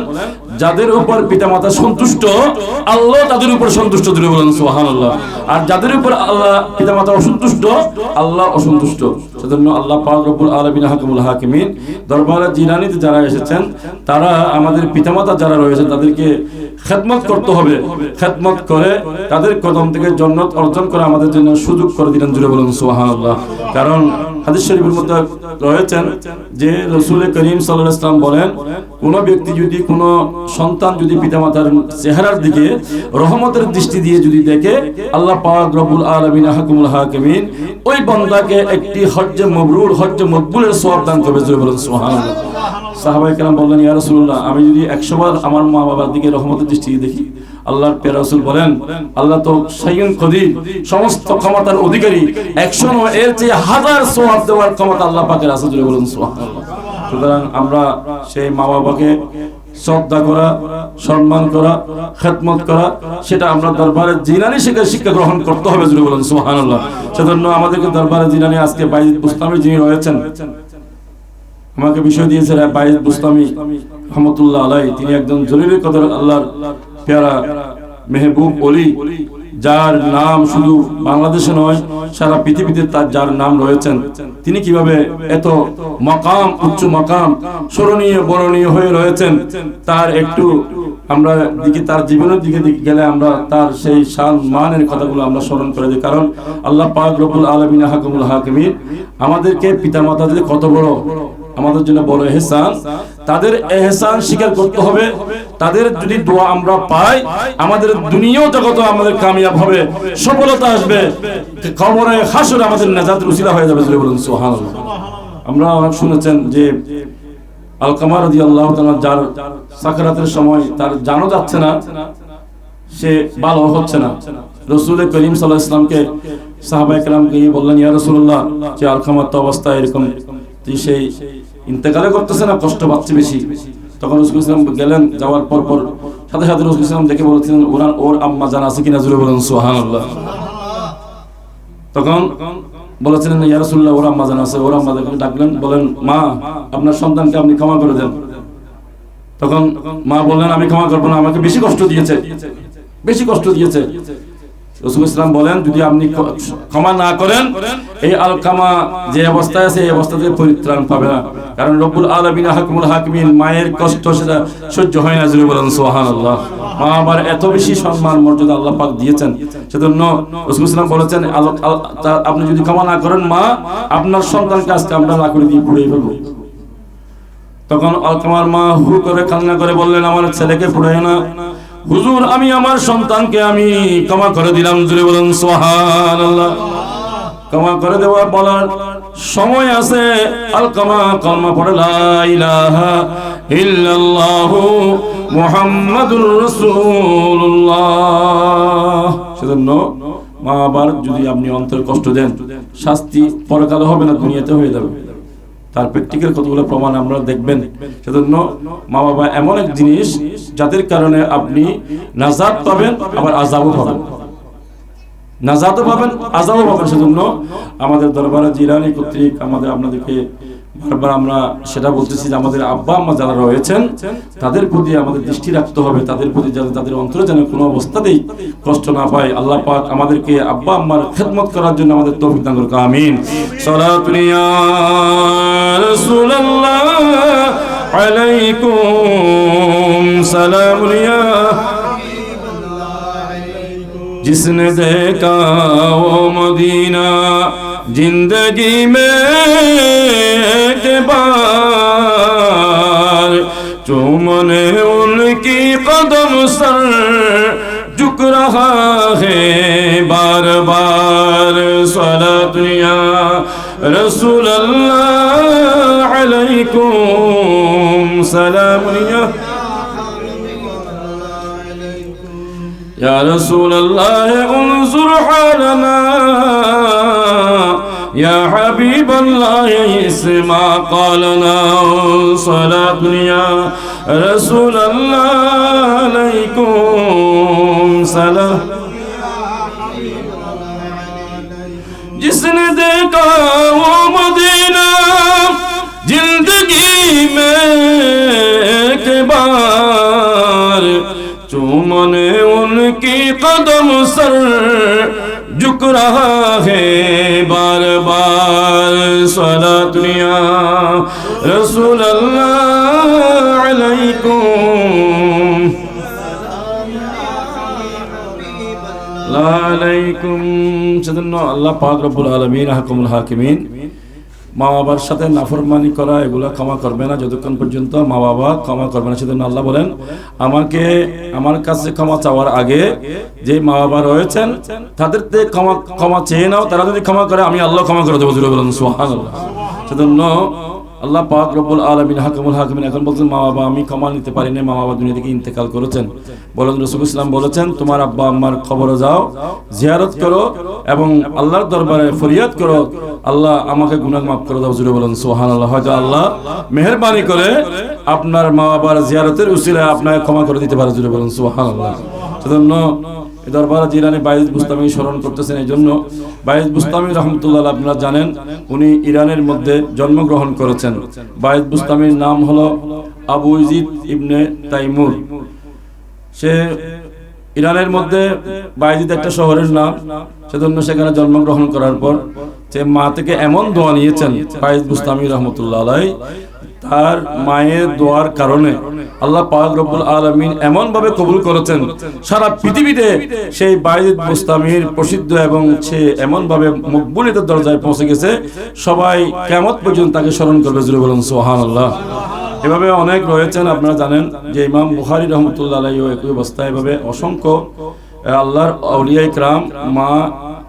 যাদের উপর পিতামাতা সন্তুষ্ট আল্লাহ তাদের উপর সন্তুষ্ট। জোরে বলেন সুবহানাল্লাহ। আর যাদের উপর আল্লাহ পিতামাতা অসন্তুষ্ট আল্লাহ অসন্তুষ্ট। সেজন্য আল্লাহ পাক রব্বুল আলামিন হাকিমুল হাকিমিন দরবারে জিলানীতে যারা এসেছেন তারা আমাদের পিতামাতা যারা রয়েছেন তাদেরকে খেদমত করতে হবে। খেদমত করে তাদের কদম থেকে জান্নাত অর্জন করে আমাদের জন্য সুযোগ করে দিলেন। জোরে বলেন সুবহানাল্লাহ। কারণ হাদিস শরীফের মধ্যে রয়েছেন যে রাসূল করিম সাল্লাল্লাহু আলাইহি ওয়াসাল্লাম বলেন কোন ব্যক্তি যদি কোন সন্তান যদি পিতামাতার চেহারার দিকে রহমতের দৃষ্টি দিয়ে যদি দেখে, আল্লাহ পাক রব্বুল আলামিন হাকিমুল হাকিমিন ওই বান্দাকে একটি হজ্জে মাবরুর, হজ্জে মকবুলের সওয়াব দান করবে। জোরে বলেন সুবহানাল্লাহ। সাহাবায়ে কেরাম বললেন ইয়া রাসূলুল্লাহ, আমি যদি 100 বার আমার মা বাবার দিকে রহমতের দৃষ্টি দেখি? আল্লাহর প্রিয় রাসূল বলেন আল্লাহ তো সাইয়্যুন কদির, সমস্ত ক্ষমতার অধিকারী, 100 নয় এর চেয়ে 1000 সওয়াব দেওয়ার ক্ষমতা আল্লাহ পাকের আছে। জোরে বলেন সুবহানাল্লাহ। সুতরাং আমরা সেই মা বাবাকে শ্রদ্ধা করা, সম্মান করা, খেদমত করা, সেটা আমরা দরবারে জিলানী শিক্ষা গ্রহণ করতে হবে। জোরে বলেন সুবহানাল্লাহ। সেজন্য আমাদেরকে দরবারে জিলানী আজকে বাইজিদ বুস্তামি যিনি রয়েছেন, আমাকে বিষয় দিয়েছেন বাইজিদ বুস্তামি রহমাতুল্লাহ আলাইহি, তিনি একজন জলিল কদর আল্লাহর প্যারা মেহবুব ওলি, যার নাম শুধু বাংলাদেশে নয় সারা পৃথিবীতে তার যার নাম রয়েছেন, তিনি কিভাবে এত মাকাম, উচ্চ মাকাম, স্মরণীয় বরণীয় হয়ে রয়েছেন, তার একটু আমরা দিকে তার জীবনের দিকে গেলে আমরা তার সেই শান মানের কথাগুলো আমরা স্মরণ করে দিই। কারণ আল্লাহ পাক রব্বুল আলামিন হাকিমুল হাকিমিন আমাদেরকে পিতামাতাদের কত বড় আমাদের জন্য বড় ইহসান, তাদের ইহসান স্বীকার করতে হবে। তাদের যদি দোয়া আমরা পাই, আমাদের দুনিয়াও জগতে আমাদের কামিয়াব হবে, সফলতা আসবে, কবরে হাসরে আমাদের নাজাতের উসিলা হয়ে যাবে। বলুন সুবহানাল্লাহ। আমরা শুনেছেন যে আলকামা রাদিয়াল্লাহু তাআলা যার সাকরাতের সময় তার জানো যাচ্ছে না, সে ভালো হচ্ছে না, রাসূল করিম সাল্লাল্লাহু আলাইহি ওয়াসাল্লামকে সাহাবায়ে কেরামকে বললেন, ইয়া রাসূলুল্লাহ, যে আলকামার তো অবস্থা এরকম, সেই ইন্তেকালে করতেছে না, কষ্ট পাচ্ছে বেশি। তখন রাসূল সাল্লাল্লাহু আলাইহি ওয়াসাল্লাম গেলেন, যাওয়ার পর সাথে সাথে রাসূল সাল্লাল্লাহু আলাইহি ওয়াসাল্লাম দেখে বলছিলেন, ওর আম্মা জানা আছে কিনা? জোরে বলুন সুবহানাল্লাহ। তখন বলেছিলেন, ইয়া রাসূলুল্লাহ, ওর আম্মা জানা আছে। ওর আম্মা ডাকলেন, বলেন, মা, আপনার সন্তানকে আপনি ক্ষমা করে দেন। তখন মা বললেন, আমি ক্ষমা করবো না, আমাকে বেশি কষ্ট দিয়েছে, বেশি কষ্ট দিয়েছে। রাসূল ইসলাম বলেন, যদি আপনি ক্ষমা না করেন, এই আলকামা যে অবস্থায় আছে এই অবস্থা থেকে পরিত্রাণ পাবে না। কারণ রব্বুল আলামিন হাকিমুল হাকিমিন মায়ের কষ্ট সেটা সহ্য হয় না। জোরে বলেন সুবহানাল্লাহ। মা আবার এত বেশি সম্মান মর্যাদা আল্লাহ পাক দিয়েছেন, সেজন্য রাসূল ইসলাম বলেছেন, আপনি যদি ক্ষমা না করেন মা, আপনার সন্তানকে আজকে আমরা লাকড়ি দিয়ে পুড়িয়ে ফেলবো। তখন আলকামার মা হু করে কান্না করে বললেন, আমার ছেলেকে পুড়ায় না হুজুর, আমি আমার সন্তানকে আমি ক্ষমা করে দিলাম। জোরে বলুন সুবহানাল্লাহ। ক্ষমা করে দেওয়া বলার সময় আছে, আলকামা কলমা পড়ে লা ইলাহা ইল্লাল্লাহু মুহাম্মাদুর রাসূলুল্লাহ। সেজন্য মা বাবার যদি আপনি অন্তরে কষ্ট দেন, শাস্তি পরকালে হবে না, দুনিয়াতে হয়ে যাবে। তার প্র্যাকটিক্যাল কতগুলো প্রমাণ আমরা দেখবেন। সেজন্য মা বাবা এমন এক জিনিস যাদের কারণে আপনি নাজাত পাবেন, আবার আযাবও পাবেন, নাজাতও পাবেন, আযাবও পাবেন। সেজন্য আমাদের দরবারে জিলানী কর্তৃক আপনাদেরকে বারবার আমরা সেটা বলতেছি যে আমাদের আব্বা আম্মা যারা রয়েছেন তাদের প্রতি আমাদের দৃষ্টি রাখতে হবে, তাদের প্রতি যাতে তাদের অন্তরে যেন কোনো অবস্থাতেই কষ্ট না পায়। আল্লাহ পাক আমাদেরকে আব্বা আম্মার খেদমত করার জন্য আমাদের তৌফিক দান করুন। আমিন। সালাতুন ইয়া রাসূলুল্লাহ আলাইকুম সালামুন ইয়া जिसने देखा वो मदीना जिंदगी में एक बार, चूमने उनकी कदम सर झुक रहा है बार बार। सलात या रसूल अल्लाह अलैकुम सलाम या रसूल अल्लाह उन्जुर हालना या हबीब अल्लाह इस्मा क़ालना। सलातु या रसूल अल्लाह अलैकुम सलाम। जिसने देखा वो मदीना जिंदगी में एक बार, चूमने उनकी कदम सर झुक रहा है बार बार। सलातु या रसूल अल्लाह अलैकुम আলাইকুম। সেজন্য আল্লাহ পাক রব্বুল আলামিন হাকিমুল হাকিমিন মা বাবার সাথে নাফরমানি করা এগুলো ক্ষমা করবে না যতক্ষণ পর্যন্ত মা বাবা ক্ষমা করবে না। সেজন্য আল্লাহ বলেন, আমার কাছে ক্ষমা চাওয়ার আগে যে মা বাবা রয়েছেন তাদের ক্ষমা চেয়ে নাও, তারা যদি ক্ষমা করে আমি আল্লাহ ক্ষমা করে দেবো। বলুন সুবহানাল্লাহ। সেজন্য আল্লাহ পাক রব্বুল আলামিন হাকিমুল হাকিমিন এখন বলছেন, মা বাবা আমি ক্ষমা নিতে পারি না, মা বাবা দুনিয়া থেকে ইন্তেকাল করেছেন। বলেন রাসূল ইসলাম বলেছেন, তোমার আব্বা আম্মার কবরে যাও, জিয়ারত করো এবং আল্লাহর দরবারে ফরিয়াদ করো, আল্লাহ আমাকে গুনাহ মাফ করে দাও। জোরে বলেন সুবহানাল্লাহ। হয়তো আল্লাহ মেহেরবানি করে আপনার মা বাবার জিয়ারতের উসিলায় আপনাকে ক্ষমা করে দিতে পারে। জোরে বলেন সুবহানাল্লাহ। সেজন্য দরবারে জিলানী বাইজিদ বুস্তামি স্মরণ করতেছেন। এই জন্য বাইজিদ বুস্তামি রহমতুল্লাহ আপনারা জানেন উনি ইরানের মধ্যে জন্মগ্রহণ করেছেন। বাইজিদ বুস্তামির নাম হলো আবু ইজিদ ইবনে তাইমুর। সে ইরানের মধ্যে বায়জিদ একটা শহরের নাম, সেজন্য সেখানে জন্মগ্রহণ করার পর যে মা থেকে এমন দোয়া নিয়েছেন বায়জিদ বুস্তামি রহমতুল্লাহ আলাইহি, তার মায়ের দোয়ার কারণে আল্লাহ পাক রব্বুল আলামিন এমন ভাবে কবুল করেছেন, সারা পৃথিবীতে সেই বায়জিদ বুস্তামির প্রসিদ্ধ এবং সে এমন ভাবে মকবুলিয়তের দরজায় পৌঁছে গেছে, সবাই কিয়ামত পর্যন্ত তাকে স্মরণ করবে। জোরে বলুন সুবহানাল্লাহ। এভাবে অনেক রয়েছেন, আপনারা জানেন যে ইমাম বুখারী রহমতুল্লাহ আলাইহিও একই অবস্থায় এভাবে অসংখ্য আল্লাহর আউলিয়া ইকরাম মা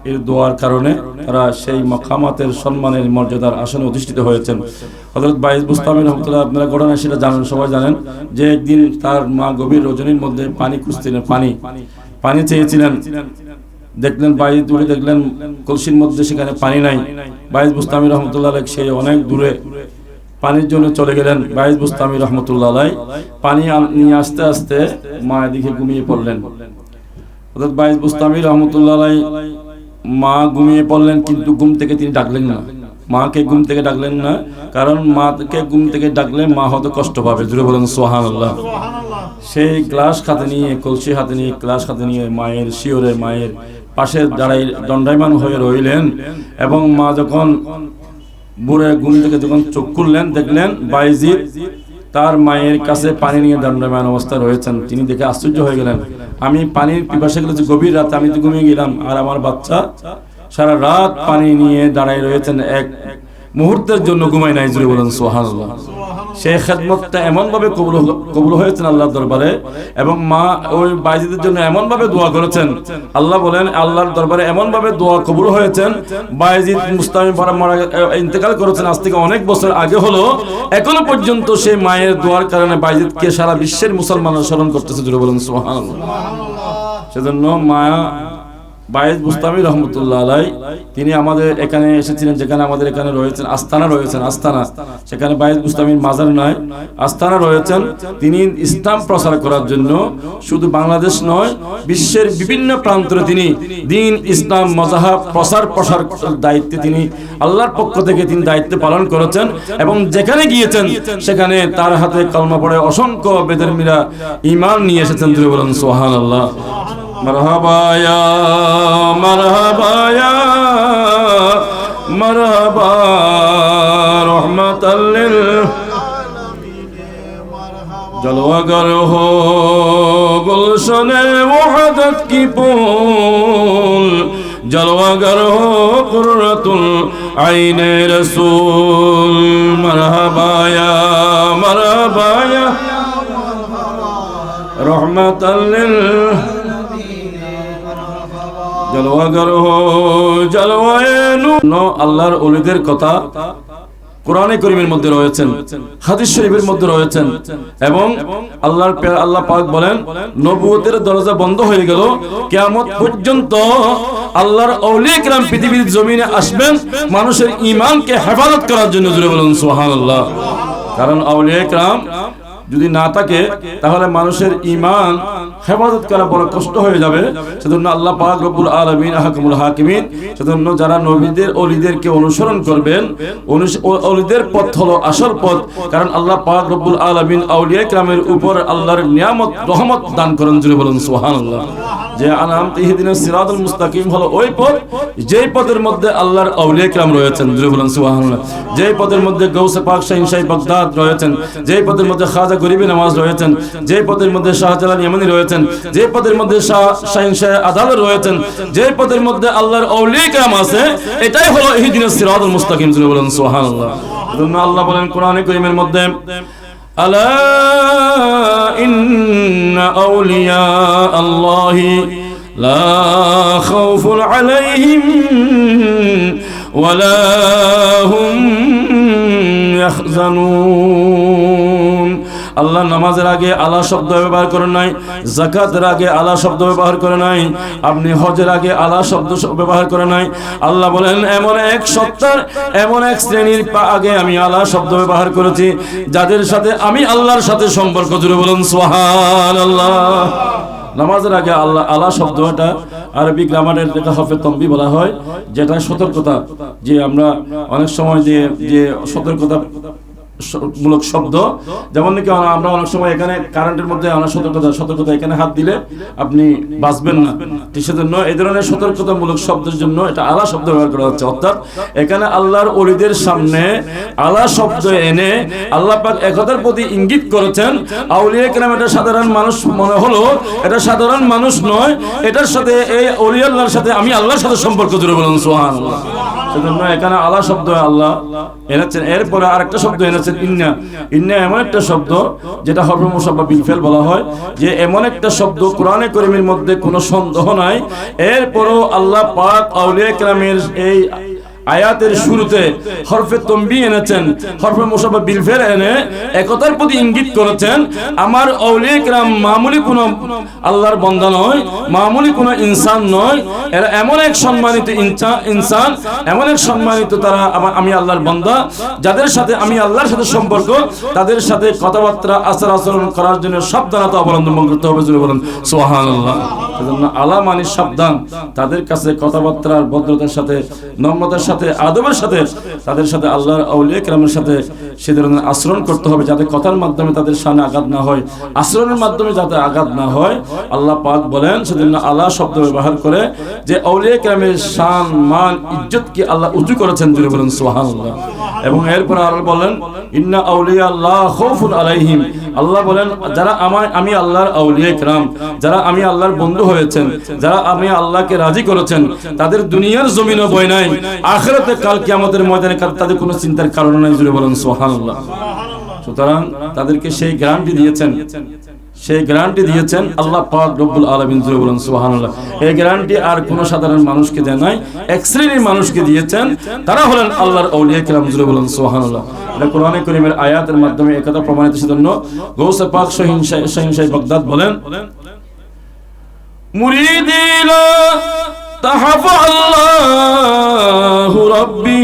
এর দোয়ার কারণে তারা সেই মাকামাতের সম্মানের মর্যাদার আসনে অধিষ্ঠিত হয়েছেন। হযরত বায়জিদ বুস্তামি রহমতুল্লাহ, আপনারা ঘটনা সেটা জানেন, সবাই জানেন যে একদিন তার মা গভীর রজনীর মধ্যে পানি খুঁজছিলেন, পানি চেয়েছিলেন। দেখলেন বায়জিদ উঠে দেখলেন কলসির মধ্যে সেখানে পানি নাই। বায়জিদ বুস্তামি রহমতুল্লাহ আলাইহি সেই অনেক দূরে পানির জন্য চলে গেলেন। বায়জিদ বুস্তামি রহমতুল্লাহ আলাইহি পানি নিয়ে আসতে আসতে মা এদিকে ঘুমিয়ে পড়লেন। হযরত বায়জিদ বুস্তামি রহমতুল্লাহ আলাইহি মা ঘুমিয়ে পড়লেন, কিন্তু ঘুম থেকে তিনি ডাকলেন না, মাকে ঘুম থেকে ডাকলেন না, কারণ মাকে ঘুম থেকে ডাকলে মা হয়তো কষ্ট পাবে। জোরে বলেন সুবহানাল্লাহ। সেই গ্লাস হাতে নিয়ে, কলসি হাতে নিয়ে, গ্লাস হাতে নিয়ে মায়ের শিওরে মায়ের পাশে দাঁড়াই দণ্ডায়মান হয়ে রইলেন। এবং মা যখন বুড়ে ঘুম থেকে যখন চোখ খুললেন, দেখলেন বায়জিদ তার মায়ের কাছে পানি নিয়ে দণ্ডায়মান অবস্থায় রয়েছেন। তিনি দেখে আশ্চর্য হয়ে গেলেন, আমি পানির পিপাসা গেলে গভীর রাতে, আমি তো ঘুমিয়ে গেলাম, আর আমার বাচ্চা সারা রাত পানি নিয়ে দাঁড়ায় রয়েছেন, এক মুহূর্তের জন্য ঘুমায় নাই। জোরে বলেন সুবহানাল্লাহ। সেই খেদমতটা এমন ভাবে কবুল হয়েছেন আল্লাহর দরবারে, এবং মা ওই বায়জিদের জন্য এমন ভাবে দোয়া করেছেন। আল্লাহ বলেন আল্লাহর দরবারে এমন ভাবে দোয়া কবুল হয়েছেন, বায়জিদ মুস্তামি ইন্তেকাল করেছেন আজ থেকে অনেক বছর আগে হলো, এখনো পর্যন্ত সেই মায়ের দোয়ার কারণে বায়জিদকে সারা বিশ্বের মুসলমানরা স্মরণ করতেছে। জোরে বলেন সুবহানাল্লাহ। সেজন্য মা বায়জিদ বুস্তামি রহমতুল্লাহ আলাইহি তিনি আমাদের এখানে এসেছিলেন, যেখানে আমাদের এখানে রয়েছেন আস্তানা রয়েছেন, আস্তানা, সেখানে বায়জিদ বুস্তামির মাজার নয়, আস্তানা রয়েছেন। তিনি ইসলাম প্রচার করার জন্য শুধু বাংলাদেশ নয়, বিশ্বের বিভিন্ন প্রান্তরে তিনি দ্বীন ইসলাম মাযহাব প্রচার দায়িত্বে তিনি আল্লাহর পক্ষ থেকে তিনি দায়িত্ব পালন করেছেন। এবং যেখানে গিয়েছেন সেখানে তার হাতে কলমা পড়ে অসংখ্য বেদরমিরা ঈমান নিয়ে এসেছেন। জোরে বলেন সুবহানাল্লাহ। মারহাবা ইয়া মারহাবা ইয়া মারহাবা রহমাতাল লিল জলওয়াগর হো গুলশনে ওয়াহদত কি পুল, জলওয়াগর হো কুররাতুল আইনে রাসূল। মারহাবা ইয়া মারহাবা ইয়া রহমাতাল লিল জলওয়াগর হো জলওয়ায়ে নূর। আল্লাহর ওলিদের কথা কোরআনে কারীমের মধ্যে রয়েছেন, হাদিস শরীফের মধ্যে রয়েছেন। এবং আল্লাহ পাক বলেন নবুয়তের দরজা বন্ধ হয়ে গেল, কিয়ামত পর্যন্ত আল্লাহর আউলিয়া কিরাম পৃথিবীর জমিনে আসবেন মানুষের ঈমানকে হেফাজত করার জন্য। জোরে বলুন সুবহানাল্লাহ। কারণ আউলিয়া কিরাম যদি না থাকে তাহলে মানুষের ঈমান হেফাজত করা বড় কষ্ট হয়ে যাবে। সেজন্য আল্লাহ পাক রব্বুল আলামিন আহকামুল হাকিমিন, সেজন্য যারা নবীদের ওলিদেরকে অনুসরণ করবেন, ওলিদের পথ হলো আসল পথ। কারণ আল্লাহ পাক রব্বুল আলামিন আউলিয়া কিরামের উপর আল্লাহর নিয়ামত রহমত দান করেন। জোরে বলুন সুবহানাল্লাহ। যে আনআমতা ইহদিনাস সিরাতাল মুস্তাকিম হলো ওই পথ, যেই পথের মধ্যে আল্লাহর আউলিয়া কিরাম রয়েছেন। জোরে বলুন সুবহানাল্লাহ। যেই পথের মধ্যে গাউসে পাক শাহিন শাহ বাগদাদ রয়েছেন, যেই পথের মধ্যে খাজা গরিবি নওয়াজ রয়েছেন, যেই পথের মধ্যে শাহজালাল ইয়ামানি রয়েছেন, যেই পথের মধ্যে শাহিন শাহ আদালত রয়েছেন, যেই পথের মধ্যে আল্লাহর আউলিয়া কিরাম আছে, এটাই হলো ইহদিনাস সিরাতাল মুস্তাকিম। জোরে বলুন সুবহানাল্লাহ। এজন্য আল্লাহ বলেন কোরআনে কারীমের মধ্যে, আলা ইন্না আউলিয়া আল্লাহি লা খাউফুন আলাইহিম ওয়ালা হুম ইয়াহজানুন। আল্লাহ নামাজের আগে আলা শব্দ ব্যবহার করে নাই, যাকাতের আগে আলা শব্দ ব্যবহার করে নাই, আপনি হজের আগে আলা শব্দ ব্যবহার করে নাই। আল্লাহ বলেন এমন এক সত্তার, এমন এক শ্রেণীর আগে আমি আলা শব্দ ব্যবহার করেছি যাদের সাথে আমি আল্লাহর সাথে সম্পর্ক। জুড়ে বলুন সুবহানাল্লাহ। নামাজের আগে আল্লাহ আলা শব্দটা আরবি গ্রামারের যেটা হরফে তনবি বলা হয়, যেটা সতর্কতা। যে আমরা অনেক সময় যে সতর্কতা মূলক শব্দ, যেমন নাকি আমরা অনেক সময় এখানে কারেন্টের মধ্যে অনেক সতর্কতা এখানে হাত দিলে আপনি বাঁচবেন না, ঠিক সেজন্য এই ধরনের সতর্কতামূলক শব্দের জন্য এটা আলা শব্দ ব্যবহার করা হচ্ছে। অর্থাৎ এখানে আল্লাহর ওলিদের সামনে আলা শব্দ এনে আল্লাহ পাক একতার প্রতি ইঙ্গিত করেছেন। আউলিয়া কেরাম এটা সাধারণ মানুষ মনে হলো, এটা সাধারণ মানুষ নয়, এটার সাথে এই ওলি আল্লাহর সাথে আমি আল্লাহর সাথে সম্পর্ক জুড়ে বলুন সুবহানাল্লাহ। সেজন্য এখানে আলা শব্দ আল্লাহ এনেছেন। এরপরে আরেকটা শব্দ এনেছেন ইন্না। ইন্না এমন একটা শব্দ যেটা হরফে মুসাব্বা বিল ফেল বলা হয়, যে এমন একটা শব্দ কোরআনে কারীমের মধ্যে কোনো সন্দেহ নাই। এরপরও আল্লাহ পাক আউলিয়া কেরামের এই আয়াতের শুরুতে হরফে তমবি এনেছেন, হরফে মুসাব্বা বিল ফেল এনে একতার প্রতি ইঙ্গিত করেছেন। আমার আউলিয়া কেরাম মামুলি কোনো আল্লাহর বান্দা নয়, মামুলি কোনো ইনসান নয়, এরা এমন এক সম্মানিত ইনসান, এমন এক সম্মানিত তারা আমি আল্লাহর বান্দা, যাদের সাথে আমি আল্লাহর সাথে সম্পর্ক, তাদের সাথে কথাবার্তা আচার আচরণ করার জন্য সাবধানতা অবলম্বন করতে হবে। জোরে বলুন সুবহানাল্লাহ। সেজন্য আলা মানে সাবধান, তাদের কাছে কথাবার্তার ভদ্রতার সাথে, নম্রতার সাথে, আদবের সাথে তাদের সাথে আল্লাহর আউলিয়া কেরামের সাথে সে ধরনের আচরণ করতে হবে, যাতে কথার মাধ্যমে তাদের শানে আঘাত না হয়, আচরণের মাধ্যমে যাতে আঘাত না হয়। আল্লাহ পাক বলেন সেজন্য আলা শব্দ ব্যবহার করে যে আউলিয়া কেরামের শান মান ইজ্জত কি আল্লাহ উঁচু করেছেন। জোরে বলেন সুবহানাল্লাহ। এবং এরপর আল্লাহ বলেন ইন্না আউলিয়া আল্লাহ খাউফুন আলাইহিম। আল্লাহ বলেন যারা আমি আল্লাহর আউলিয়া কেরাম, যারা আমি আল্লাহর বন্ধু হয়েছেন, যারা আমি আল্লাহকে রাজি করেছেন, তাদের দুনিয়ার জমিনও ভয় নাই, আখিরাতে কাল কিয়ামতের ময়দানে তাদের কোনো চিন্তার কারণ নাই। জুড়ে বলেন সুবহানাল্লাহ। সুতরাং তাদেরকে সেই গ্যারান্টি দিয়েছেন আল্লাহ পাক রব্বুল আলামিন। জুড়ে বলেন সুবহানাল্লাহ। এই গ্যারান্টি আর কোনো সাধারণ মানুষকে দেয় নাই, এক শ্রেণীর মানুষকে দিয়েছেন, তারা হলেন আল্লাহর আউলিয়া কেরাম। জুড়ে বলেন সুবহানাল্লাহ। এটা কোরআনে কারীমের আয়াতের মাধ্যমে একথা প্রমাণিত। সেজন্য গৌসে পাক শাহীন শাহ বাগদাদ বলেন মুরিদিলা তাহাফা আল্লাহু রাব্বি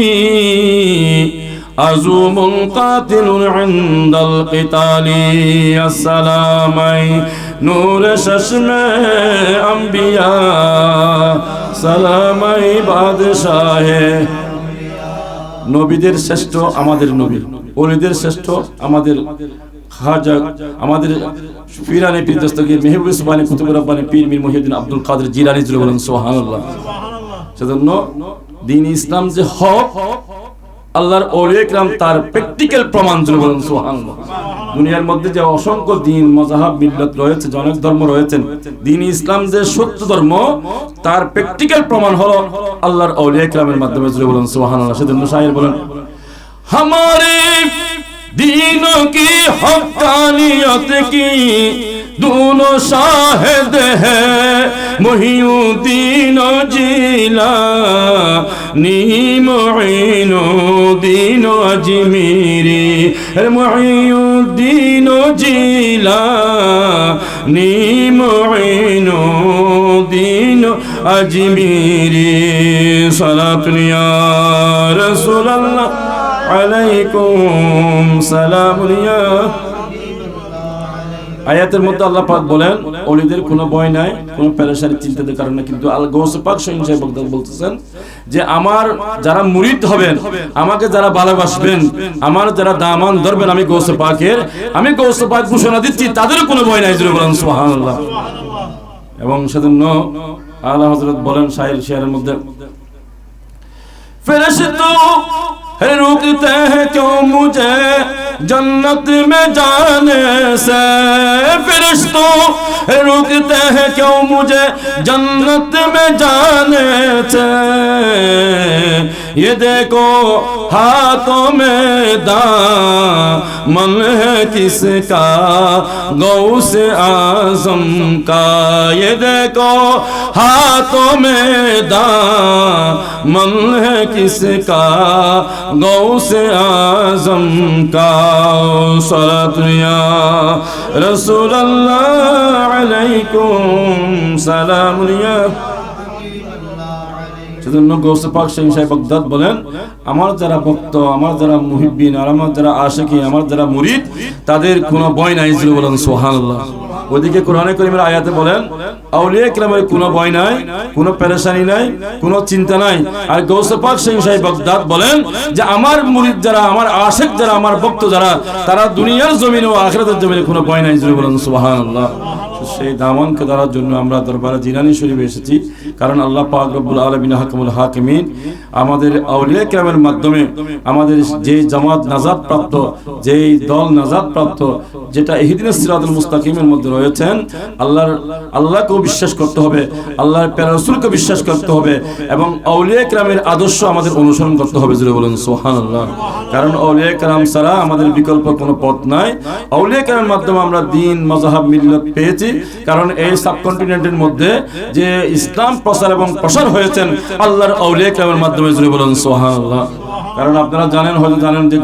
আযুমুল কাতিলুন ইনদাল কিতালি আসসালামাই নূরে চশমে আম্বিয়া সালামাই বাদশাহে। নবীদের শ্রেষ্ঠ আমাদের নবী, ওলিদের শ্রেষ্ঠ আমাদের খাজা, আমাদের পীরানে পীর দস্তগীর মেহবুব সুবহানি কুতুবুর রব্বানি পীর মীর মুহিউদ্দিন আব্দুল কাদের জিলানী। জুড়ে বলেন সুবহানাল্লাহ। সেজন্য দ্বীন ইসলাম যে হক, আল্লাহর আউলিয়া কেরাম তার প্র্যাকটিক্যাল প্রমাণ। জুড়ে বলেন সুবহানাল্লাহ। দুনিয়ার মধ্যে যে অসংখ্য দ্বীন মাযহাব মিল্লাত রয়েছে, অনেক ধর্ম রয়েছেন, দ্বীন ইসলাম যে সত্য ধর্ম তার প্র্যাকটিক্যাল প্রমাণ হলো আল্লাহর আউলিয়া কেরামের মাধ্যমে। জুড়ে বলেন সুবহানাল্লাহ। সেজন্য শায়ের বলেন हमारे दीनों की हक़ानियत की दोनों शाहिद है मुहिउद्दीन जिलानी मुइनुद्दीन अजमीरी मुइनुद्दीन जिलानी मुइनुद्दीन अजमीरी सलातुन या रसूल अल्लाह আলাইকুম সালামুন ইয়া। আয়াতের মধ্যে আল্লাহ পাক বলেন ওলিদের কোনো ভয় নাই, কোনো পেরেশানি চিন্তার কারণে। কিন্তু আল গৌসে পাক শাহীন শাহ বাগদাদ বলতেছেন যে আমার যারা মুরিদ হবেন, আমাকে যারা ভালোবাসবেন, আমার যারা দামান ধরবেন, আমি গৌসে পাক ঘোষণা দিচ্ছি তাদেরও কোনো ভয় নাই। জুড়ে বলেন সুবহানাল্লাহ। এবং সেজন্য আলা হযরত বলেন শায়ের মধ্যে ফেরেশতাও रुकते हैं क्यों मुझे जन्नत में जाने से, फरिश्तों रुकते हैं क्यों मुझे जन्नत में जाने से, ये देखो हाथों में दामन है किसका गौसे आज़म का, ये देखो हाथों में दामन है किसका गौसे आज़म का। सलातु या रसूल अल्लाह अलैकुम सलामुन या। সেজন্য গৌসে পাক শাহীন শাহ বাগদাদ বলেন আমার যারা ভক্ত, আমার যারা মুহিব্বিন, আর আমার যারা আশিকি, আমার যারা মুরিদ, তাদের কোনো ভয় নাই। বলেন সুবহানাল্লাহ। ওদিকে কোরআনে কারীমের আয়াতে বলেন আউলিয়া কিরামের কোনো ভয় নাই, কোনো পেরেশানি নাই, কোনো চিন্তা নাই। আর গৌসে পাক শাহ বাগদাদ বলেন যে আমার মুরিদ যারা, আমার আশিক যারা, আমার ভক্ত যারা, তারা দুনিয়ার জমিনে ও আখিরাতের জমিনে কোনো ভয় নাই। জোরে বলেন সুবহানাল্লাহ। সেই দামানকে ধরার জন্য আমরা দরবারে জিলানী শরীফে এসেছি, কারণ আল্লাহ পাক রব্বুল আলামিন হাকিমুল হাকিমিন আমাদের আউলিয়া কিরামের মাধ্যমে আমাদের যে জামাত নাজাত প্রাপ্ত, যেই দল নাজাত প্রাপ্ত, যেটা ইহদিনাস সিরাতুল মুস্তাকিমের মধ্যে রয়েছেন, আল্লাহকেও বিশ্বাস করতে হবে, আল্লাহর প্যারা রাসূলকে বিশ্বাস করতে হবে এবং আউলিয়া কিরামের আদর্শ আমাদের অনুসরণ করতে হবে। জোরে বলেন সুবহানাল্লাহ। কারণ আউলিয়া কিরাম ছাড়া আমাদের বিকল্প কোনো পথ নাই। আউলিয়া কিরামের মাধ্যমে আমরা দ্বীন, মাযহাব, মিল্লাত পেয়েছি। কারণ এই সাবকন্টিনেন্টের মধ্যে যে ইসলাম প্রচার এবং প্রসার হয়েছেন আল্লাহর আউলিয়া কিরামের মাধ্যমে। জোরে বলেন সুবহানাল্লাহ। কারণ আপনারা জানেন, হয়তো জানেন যে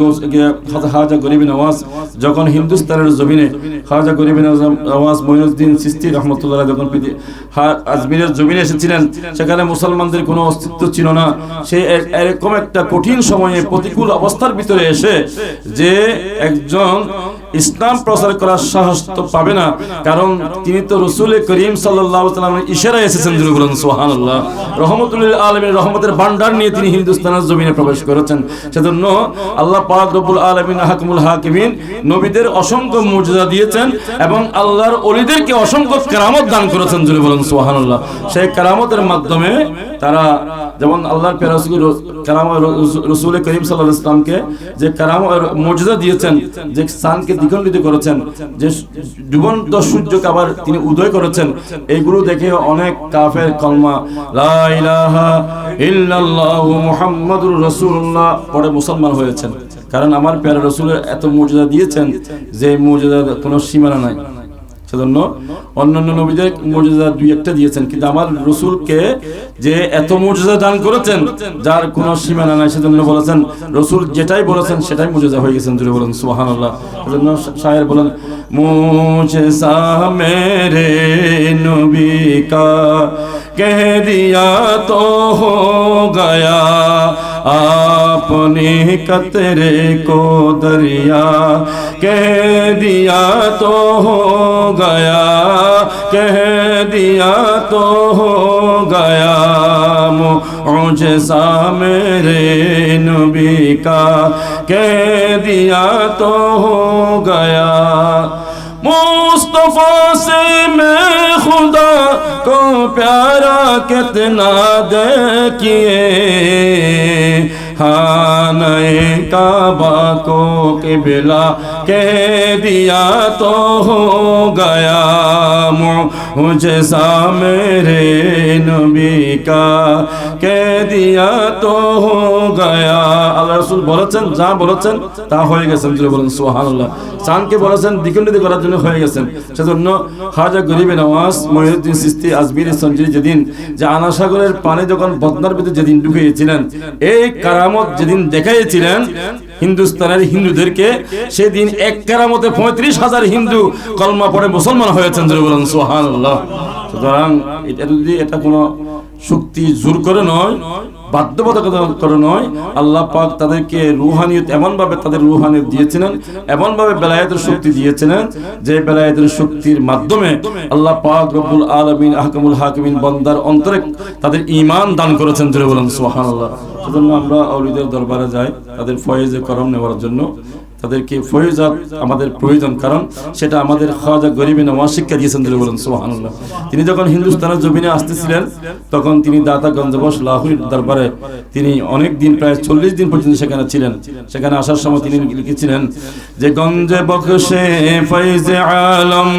খাজা গরিব নওয়াজ যখন হিন্দুস্তানের জমিনে, খাজা গরিব নওয়াজ মঈনুদ্দিন চিশতি রহমতুল্লাহ যখন আজমিরের জমিনে এসেছিলেন, সেখানে মুসলমানদের কোনো অস্তিত্ব ছিল না। সে এরকম একটা কঠিন সময়ে, প্রতিকূল অবস্থার ভিতরে এসে যে একজন ইসলাম প্রচার করার সাহস তো পাবে না, কারণ তিনি তো রাসূল করিম সাল্লাল্লাহু আলাইহি ওয়াসাল্লামের ইশারায় এসেছেন। জোরে বলেন সুবহানাল্লাহ। রহমতুল্লিল আলামিন রহমতের ভান্ডার নিয়ে তিনি হিন্দুস্তানের জমিনে প্রবেশ করেছেন। সেজন্য আল্লাহ পাক রব্বুল আলামিন হাকিমুল হাকিমিন নবীদের অসংখ্য মুজিজা দিয়েছেন এবং আল্লাহর ওলিদেরকে অসংখ্য কেরামত দান করেছেন। জোরে বলেন সুবহানাল্লাহ। সেই কেরামতের মাধ্যমে তারা যেমন আল্লাহর প্রিয় রাসূল করিম সাল্লাল্লাহু আলাইহি ওয়াসাল্লামকে যে কেরামত মুজিজা দিয়েছেন, যে সানকে দ্বিখণ্ডিত করেছেন, যে ডুবন্ত সূর্যকে আবার তিনি উদয় করেছেন, এইগুলো দেখে অনেক কাফের কলমা লা ইলাহা ইল্লাল্লাহু মুহাম্মাদুর রাসূলুল্লাহ পড়ে মুসলমান হয়েছেন। কারণ আমার প্রিয় রাসূলের এত মুজিজা দিয়েছেন যে মুজিজার কোনো সীমানা নাই। সেজন্য অন্যান্য নবীদের মুজিজা দুই একটা দিয়েছেন, কিন্তু আমার রাসূলকে যে এত মুজিজা দান করেছেন যার কোনো সীমানা নাই। সেজন্য বলেছেন রাসূল যেটাই বলেছেন সেটাই মুজিজা হয়ে গেছেন। জোরে বলেন সুবহানাল্লাহ। সেজন্য শায়ের বলেন মুজিজা মেরে নবী কা কহ দিয়া তো হো গয়া আপনে কতরে কো দরিয়া কহ দিয়া তো হো गया कह दिया तो हो गया मुझसा मेरे नबी का कह दिया तो हो गया मुस्तफा से मैं खुदा को प्यारा कितना देखिए खाने काबा को किबला कह दिया तो हो गया मुझसा मेरे नबी का कह दिया तो हो गया। আল্লাহ রাসূল বলেছেন, যা বলেছেন তা হয়ে গেছেন। জোরে বলেন সুবহানাল্লাহ। চাঁদকে বলেছেন দ্বিখণ্ডিত করার জন্য হয়ে গেছেন। সেজন্য খাজা গরিব নওয়াজ মঈনুদ্দিন চিশতি আজমিরি সঞ্জরি যেদিন যে আনাসাগরের পানি যখন বদনার ভিতরে যেদিন ঢুকিয়েছিলেন, এই কারামত যেদিন দেখাইছিলেন হিন্দুস্তানের হিন্দুদেরকে, সেদিন এক কারামতে 35,000 হিন্দু কলমা পড়ে মুসলমান হয়েছেন। জোরে বলেন সুবহানাল্লাহ। সুতরাং এটা কোনো শক্তি জোর করে নয়, বাধ্যবাধকতা করে নয়। আল্লাহ পাক তাদেরকে রুহানিয়ত এমনভাবে তাদের রুহানিয়ত দিয়েছিলেন, এমনভাবে বেলায়েতের শক্তি দিয়েছিলেন যে বেলায়েতের শক্তির মাধ্যমে আল্লাহ পাক রব্বুল আলামিন আহকামুল হাকিমিন বান্দার অন্তরে তাদের ঈমান দান করেছেন। জোরে বলেন সুবহানাল্লাহ। সেজন্য আমরা আউলিয়াদের দরবারে যাই তাদের ফয়েজে করম নেওয়ার জন্য। তাদেরকে ফয়জাত আমাদের প্রয়োজন, কারণ সেটা আমাদের খাজা গরিব নওয়াজ শিক্ষা দিয়েছেন। জোরে বলেন সুবহানাল্লাহ। তিনি যখন হিন্দুস্তানের জমিনে আসতেছিলেন তখন তিনি দাতা গঞ্জবশ লাহোর দরবারে তিনি অনেক দিন, প্রায় 40 দিন পর্যন্ত সেখানে ছিলেন। সেখানে আসার সময় তিনি লিখেছিলেন যে গঞ্জে বখশে ফয়জে আলম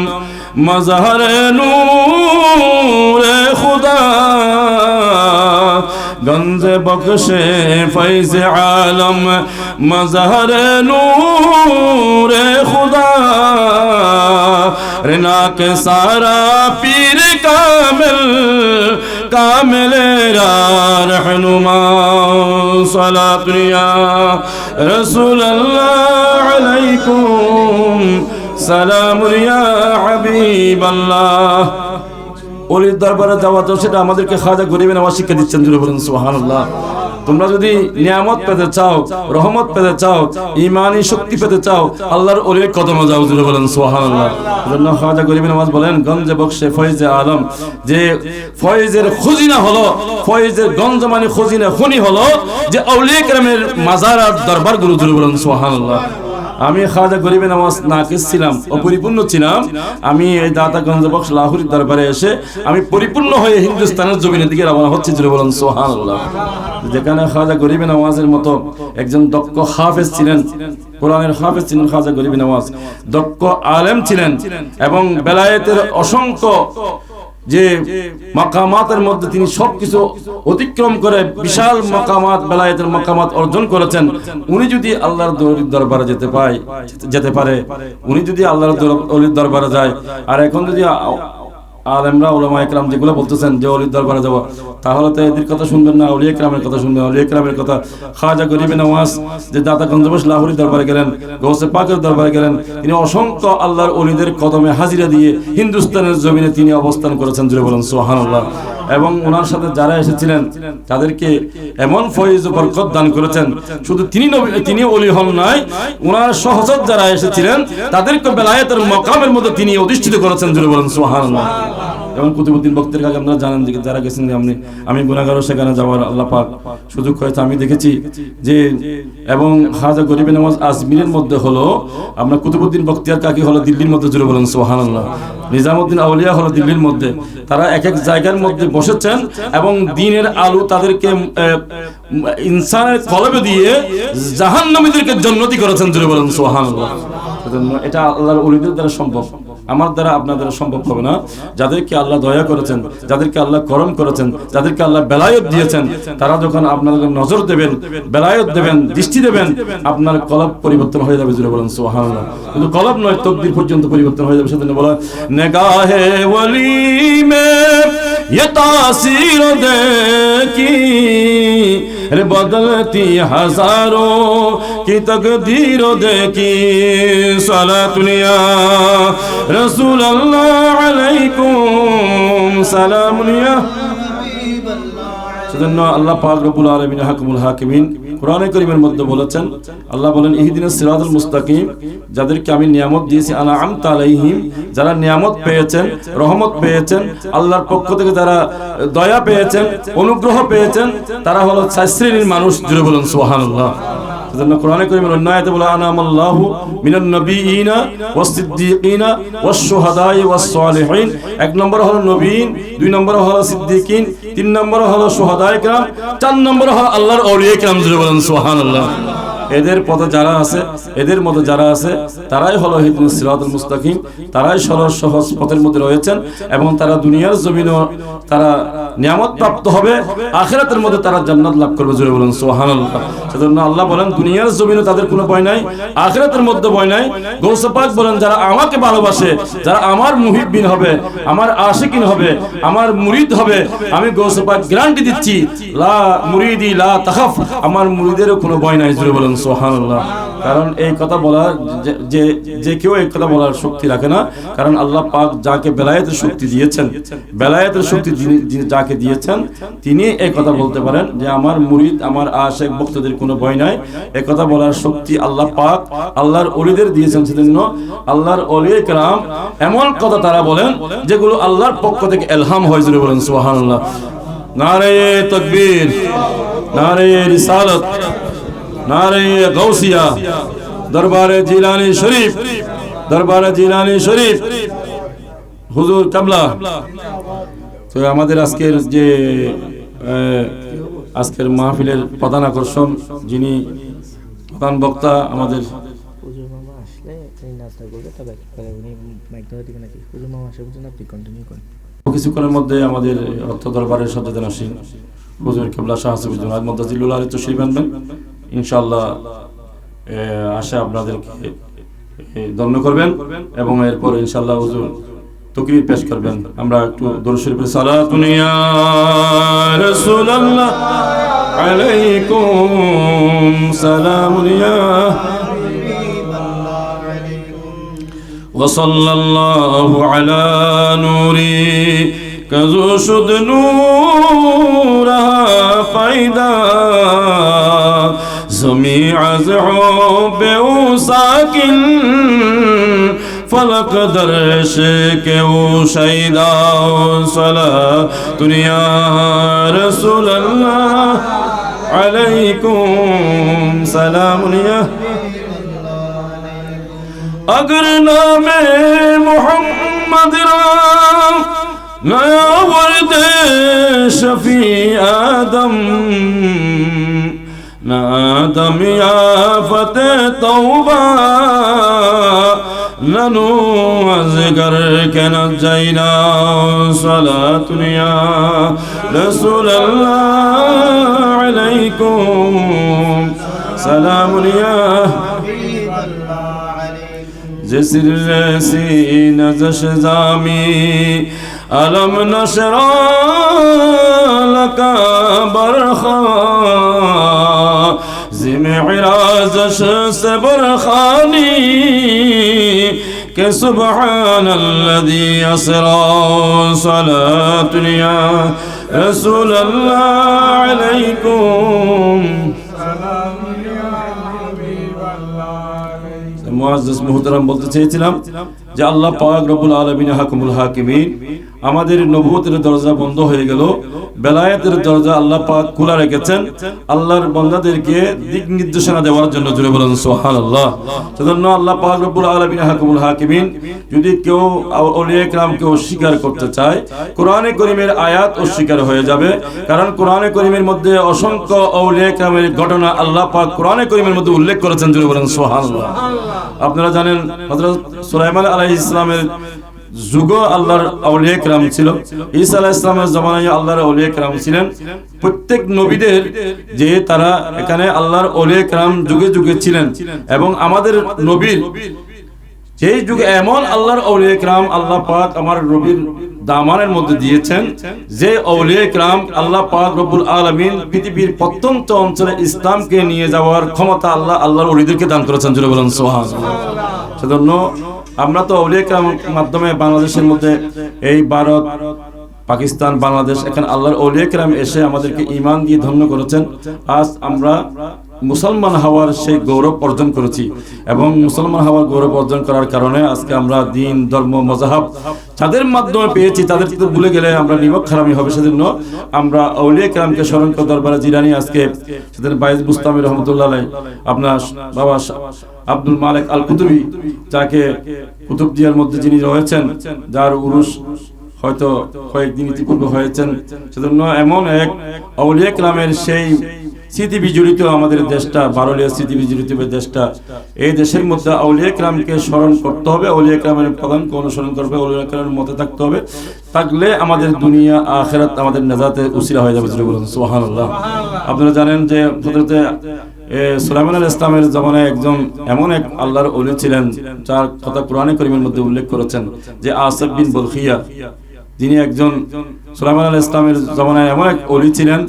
মজহর নূরে খুদা गंज बख्शे फैज़ आलम मज़हर नूर खुदा रना के सारा पीर कामिल कामिल रहनुमा सलातु या रसूल अल्लाह अलैकुम सलाम या हबीब अल्लाह। ওলির দরবারে যাওয়া তো সেটা আমাদেরকে খাজা গরিব নওয়াজ শিক্ষা দিচ্ছেন। জোরে বলেন সুবহানাল্লাহ। তোমরা যদি নিয়ামত পেতে চাও, রহমত পেতে চাও, ঈমানি শক্তি পেতে চাও, আল্লাহর ওলির কদমে যাও। জোরে বলেন সুবহানাল্লাহ। জন্য খাজা গরিব নওয়াজ বলেন গঞ্জে বখশে ফয়েজে আলম, যে ফয়েজের খুজিনা হলো, ফয়েজের গঞ্জ মানে খুজিনা খনি হলো যে আউলিয়া কেরামের মাজার আর দরবারগুলো। জোরে বলেন সুবহানাল্লাহ। আমি খাজা গরিবে নওয়াজ নাকিস ছিলাম, অপরিপূর্ণ ছিলাম। আমি এই দাতা গঞ্জবক্স লাহোরের দরবারে এসে আমি পরিপূর্ণ হয়ে হিন্দুস্তানের জমিনের দিকে রওনা হচ্ছি। জোরে বলেন সুবহানাল্লাহ। যেখানে খাজা গরিবে নওয়াজের মতো একজন দক্ষ হাফেজ ছিলেন, কোরআনের হাফেজ ছিলেন খাজা গরিবে নওয়াজ, দক্ষ আলেম ছিলেন এবং বেলায়েতের অসংখ্য যে মাকামাতের মধ্যে তিনি সবকিছু অতিক্রম করে বিশাল মাকামাত, বেলায়েতের মাকামাত অর্জন করেছেন। উনি যদি আল্লাহর দরবারে যেতে পারে, উনি যদি আল্লাহর ওলির দরবারে যায়, আর এখন যদি আলেমরা উলামায়ে কেরাম যেগুলো বলতেছেন যে ওলির দরবারে যাব, তাহলে তো এদের কথা শুনবেন না, আউলিয়া কেরামের কথা শুনবেন। আউলিয়া কেরামের কথা, খাজা গরিবে নওয়াজ যে দাতা গঞ্জবক্স লাহোরের দরবারে গেলেন, গৌসে পাকের দরবারে গেলেন, তিনি অসংখ্য আল্লাহর ওলিদের কদমে হাজিরা দিয়ে হিন্দুস্তানের জমিনে তিনি অবস্থান করেছেন। জোরে বলেন সুবহানাল্লাহ। এবং ওনার সাথে যারা এসেছিলেন তাদেরকে এমন ফয়েজ ও বরকত দান করেছেন, শুধু তিনি ওলি হন নাই, ওনার সহচর যারা এসেছিলেন তাদেরকে বেলায়েতের মাকামের মধ্যে তিনি অধিষ্ঠিত করেছেন। জোরে বলেন সুবহানাল্লাহ। যেমন কুতুবউদ্দিন বক্তের কাছে আপনারা জানেন যে যারা গেছেন, আমি গুনাহগারও সেখানে যাওয়ার আল্লাহ পাক সুযোগ হয়েছে, আমি দেখেছি যে। এবং খাজা গরিবে নওয়াজ আজমিরের মধ্যে হলো, আমরা কুতুবউদ্দিন বখতিয়ার কাকি হলো দিল্লির মধ্যে। জোরে বলেন সুবহানাল্লাহ। নিজামউদ্দিন আউলিয়া হলো দিল্লির মধ্যে। তারা এক এক জায়গার মধ্যে বসেছেন এবং দ্বীনের আলো তাদেরকে ইনসানের কলবে দিয়ে জাহান্নামীদেরকে জান্নাতি করেছেন। জোরে বলেন সুবহানাল্লাহ। এটা আল্লাহর ওলিদের দ্বারা সম্ভব, আমার দ্বারা আপনার দ্বারা সম্ভব হবে না। যাদেরকে আল্লাহ দয়া করেছেন, যাদেরকে আল্লাহ করম করেছেন, যাদেরকে আল্লাহ বেলায়েত দিয়েছেন, তারা যখন আপনাদের নজর দেবেন, বেলায়েত দেবেন, দৃষ্টি দেবেন, আপনার কলব পরিবর্তন হয়ে যাবে। জোরে বলেন সুবহানাল্লাহ। কিন্তু কলব নয়, তকদির পর্যন্ত পরিবর্তন হয়ে যাবে। সেজন্য বলা নেগাহে ওলি মে ये तासीर देखी रे बदलती हजारों की तकदीर देखी सलातुनिया रसूल अल्लाह अलैकुम सलामुनिया। সেজন্য আল্লাহ পাক রব্বুল আলামিন হাকিমুল হাকিমিন কোরআনে কারীমের মধ্যে বলেছেন, আল্লাহ বলেন ইহদিনাস সিরাতাল মুস্তাকিম, যাদেরকে আমি নিয়ামত দিয়েছি, আনআমতা আলাইহিম, যারা নিয়ামত পেয়েছেন, রহমত পেয়েছেন, আল্লাহর পক্ষ থেকে যারা দয়া পেয়েছেন, অনুগ্রহ পেয়েছেন, তারা হলো 4 শ্রেণীর মানুষ। জোরে বলেন সুবহানাল্লাহ। সেজন্য কোরআনে কারীমের অন্য আয়াতে বলা আনামাল্লাহু মিনান নবিয়িনা ওয়াস সিদ্দিকিনা ওয়াস শুহাদাই ওয়াস সালিহিন। 1 নম্বর হলো নবীন, 2 নম্বর হলো সিদ্দিকিন, 3 নম্বর হলো শুহাদায়ে কেরাম, 4 নম্বর হলো আল্লাহর আউলিয়া কেরাম। জোরে বলেন সুবহানাল্লাহ। এদের পথে যারা আছে, এদের মধ্যে যারা আছে, তারাই হলো ইহদিনাস সিরাতাল মুস্তাকিম, তারাই সহজ পথের মধ্যে রয়েছেন এবং তারা দুনিয়ার জমিনে তারা নিয়ামত প্রাপ্ত হবে, আখিরাতের মধ্যে তারা জান্নাত লাভ করবে। জোরে বলেন সুবহানাল্লাহ। সেজন্য আল্লাহ বলেন দুনিয়ার জমিনে তাদের কোনো ভয় নাই, আখিরাতের মধ্যে ভয় নাই। গৌসে পাক বলেন যারা আমাকে ভালোবাসে, যারা আমার মুহিব্বিন হবে, আমার আশিকিন হবে, আমার মুরিদ হবে, আমি গৌসে পাক গ্যারান্টি দিচ্ছি লা মুরিদি লা তাখাফ, আমার মুরিদেরও কোনো ভয় নাই। জোরে বলেন সুবহানাল্লাহ। কারণ এই কথা বলার যে কেউ এই কথা বলার শক্তি রাখে না, কারণ আল্লাহ পাক যাকে বেলায়েতের শক্তি দিয়েছেন, বেলায়েতের শক্তি যাকে দিয়েছেন, তিনি এই কথা বলতে পারেন যে আমার মুরিদ, আমার আশিক ভক্তদের কোনো ভয় নাই। এই কথা বলার শক্তি আল্লাহ পাক আল্লাহর ওলিদের দিয়েছেন। সেজন্য আল্লাহর ওলিয়ে কেরাম এমন কথা তারা বলেন যেগুলো আল্লাহর পক্ষ থেকে ইলহাম হয়। জোরে বলেন সুবহানাল্লাহ। নারে তাকবীর, নারে রিসালাত, নারে গাউসিয়া, দরবারে জিলানী শরীফ, দরবারে জিলানী শরীফ, হুজুর কাবলা। তো আমাদের আজকের মাহফিলের প্রধান আকর্ষণ, যিনি প্রধান বক্তা, আমাদের কিছুক্ষণের মধ্যে আমাদের অর্থ দরবারের সজ্জাদান আসেন হুজুর কিবলা শাহ হাসিবুল মুতাজিল্লুল আলী তশরীফ আনবেন ইনশাআল্লাহ। আশা আপনাদেরকে ধন্য করবেন এবং এরপর ইনশাআল্লাহ হুজুর তকরীর পেশ করবেন। আমরা একটু দরুদ শরীফে সালাতুন ইয়া রাসূলুল্লাহ আলাইকুম সালামুন ইয়া ওয়া সাল্লাল্লাহু আলা নূরি कज़ो शुद नूर फायदा ज़मी अज़ बेऊ साकिन फलक दर्श के वो शहीदा सला दुनिया रसूल अल्लाह अलैकुम सलामुनिया अगर नामे मोहम्मद राम नया वर्द शफी आदम नादम या फतेह तौबा ननु अज़गर के नजैना सलातुनिया रसूल अल्लाह अलैकुम सलामुनिया जिसर सीन जशजामी अलम नशरा लका बरखा ज़िमइराज़श से बरखानी के सुब्हानल्लज़ी असरा सलातुनिया रसूल अल्लाह अलैकुम মুআজ্জাজ মুহতারাম বলতে চেয়েছিলাম যে আল্লাহ পাক রব্বুল আলামিন হাকিমুল হাকিমিন আমাদের নবুয়তের দরজা বন্ধ হয়ে গেল, বেলায়েতের দরজা আল্লাহ পাক খোলা রেখেছেন আল্লাহর বান্দাদেরকে দিক নির্দেশনা দেওয়ার জন্য। জুড়ে বলেন সুবহানাল্লাহ। সেজন্য আল্লাহ পাক রব্বুল আলামিন হাকিমুল হাকিমিন যদি কেউ আউলিয়া কিরামকে অস্বীকার করতে চায়, কোরআনে কারীমের আয়াত অস্বীকার হয়ে যাবে। কারণ কোরআনে কারীমের মধ্যে অসংখ্য আউলিয়া কিরামের ঘটনা আল্লাহ পাক কোরআনে কারীমের মধ্যে উল্লেখ করেছেন। জুড়ে বলেন সুবহানাল্লাহ। আপনারা জানেন হযরত সুলাইমান আলাইহিস সালামের যুগে আল্লাহর আউলিয়া কিরাম ছিল, ঈসা আলাইহিস সালামের জামানায় আল্লাহর আউলিয়া কিরাম ছিলেন। প্রত্যেক নবীদের যে তারা এখানে আল্লাহর আউলিয়া কিরাম যুগে যুগে ছিলেন এবং আমাদের নবীর সেই যুগে এমন আল্লাহর আউলিয়া কিরাম আল্লাহ পাক আমার নবীর দামানের মধ্যে দিয়েছেন যে আউলিয়া কিরাম আল্লাহ পাক রব্বুল আলামিন পৃথিবীর প্রত্যন্ত অঞ্চলে ইসলামকে নিয়ে যাওয়ার ক্ষমতা আল্লাহর ওলিদেরকে দান করেছেন। জুড়ে বলেন সুবহানাল্লাহ। সেজন্য আমরা তো আউলিয়া কিরামের মাধ্যমে বাংলাদেশের মধ্যে এই ভারত, পাকিস্তান, বাংলাদেশ এখানে আল্লাহর আউলিয়া কিরাম এসে আমাদেরকে ঈমান দিয়ে ধন্য করেছেন। আজ আমরা মুসলমান হওয়ার সেই গৌরব অর্জন করেছি এবং মুসলমান হওয়ার গৌরব অর্জন করার কারণে আজকে আমরা দিন, ধর্ম, মযহাব যাদের মাধ্যমে পেয়েছি তাদেরকে তো ভুলে গেলে আমরা নিমক হারামি হবে। সেজন্য আমরা আউলিয়া কিরামকে স্মরণ করে দরবারে জিলানী আজকে সেদিন বাইজ বুস্তামি রহমতুল্লাহ আলাইহি আপনার বাবা আব্দুল মালিক আল কুতুবী, যাকে কুতুবদিয়ার মধ্যে যিনি রয়েছেন, যার উরুস হয়তো কয়েকদিন ইতিপূর্বে হয়েছেন। সেজন্য এমন এক আউলিয়া কিরামের সেই স্মৃতি বিজড়িত আমাদের দেশটা, বারলিয়া স্মৃতি বিজড়িত দেশটা, এই দেশের মধ্যে আউলিয়া কিরামকে স্মরণ করতে হবে, আউলিয়া কিরামের প্রধানকে অনুসরণ করবে, আউলিয়া কিরামের মতে থাকতে হবে। থাকলে আমাদের দুনিয়া আখিরাত আমাদের নাজাতে উসিলা হয়ে যাবে। সুবহানাল্লাহ। আপনারা জানেন যে হযরতে সুলাইমান আলাইহিস সালামের জামানায় একজন এমন এক আল্লাহর ওলি ছিলেন যার কথা কোরআনে কারীমের মধ্যে উল্লেখ করেছেন যে আসিফ বিন বলখিয়া, যিনি একজন সুলাইমান আলাইহিস সালামের জামানায় এমন এক ওলি ছিলেন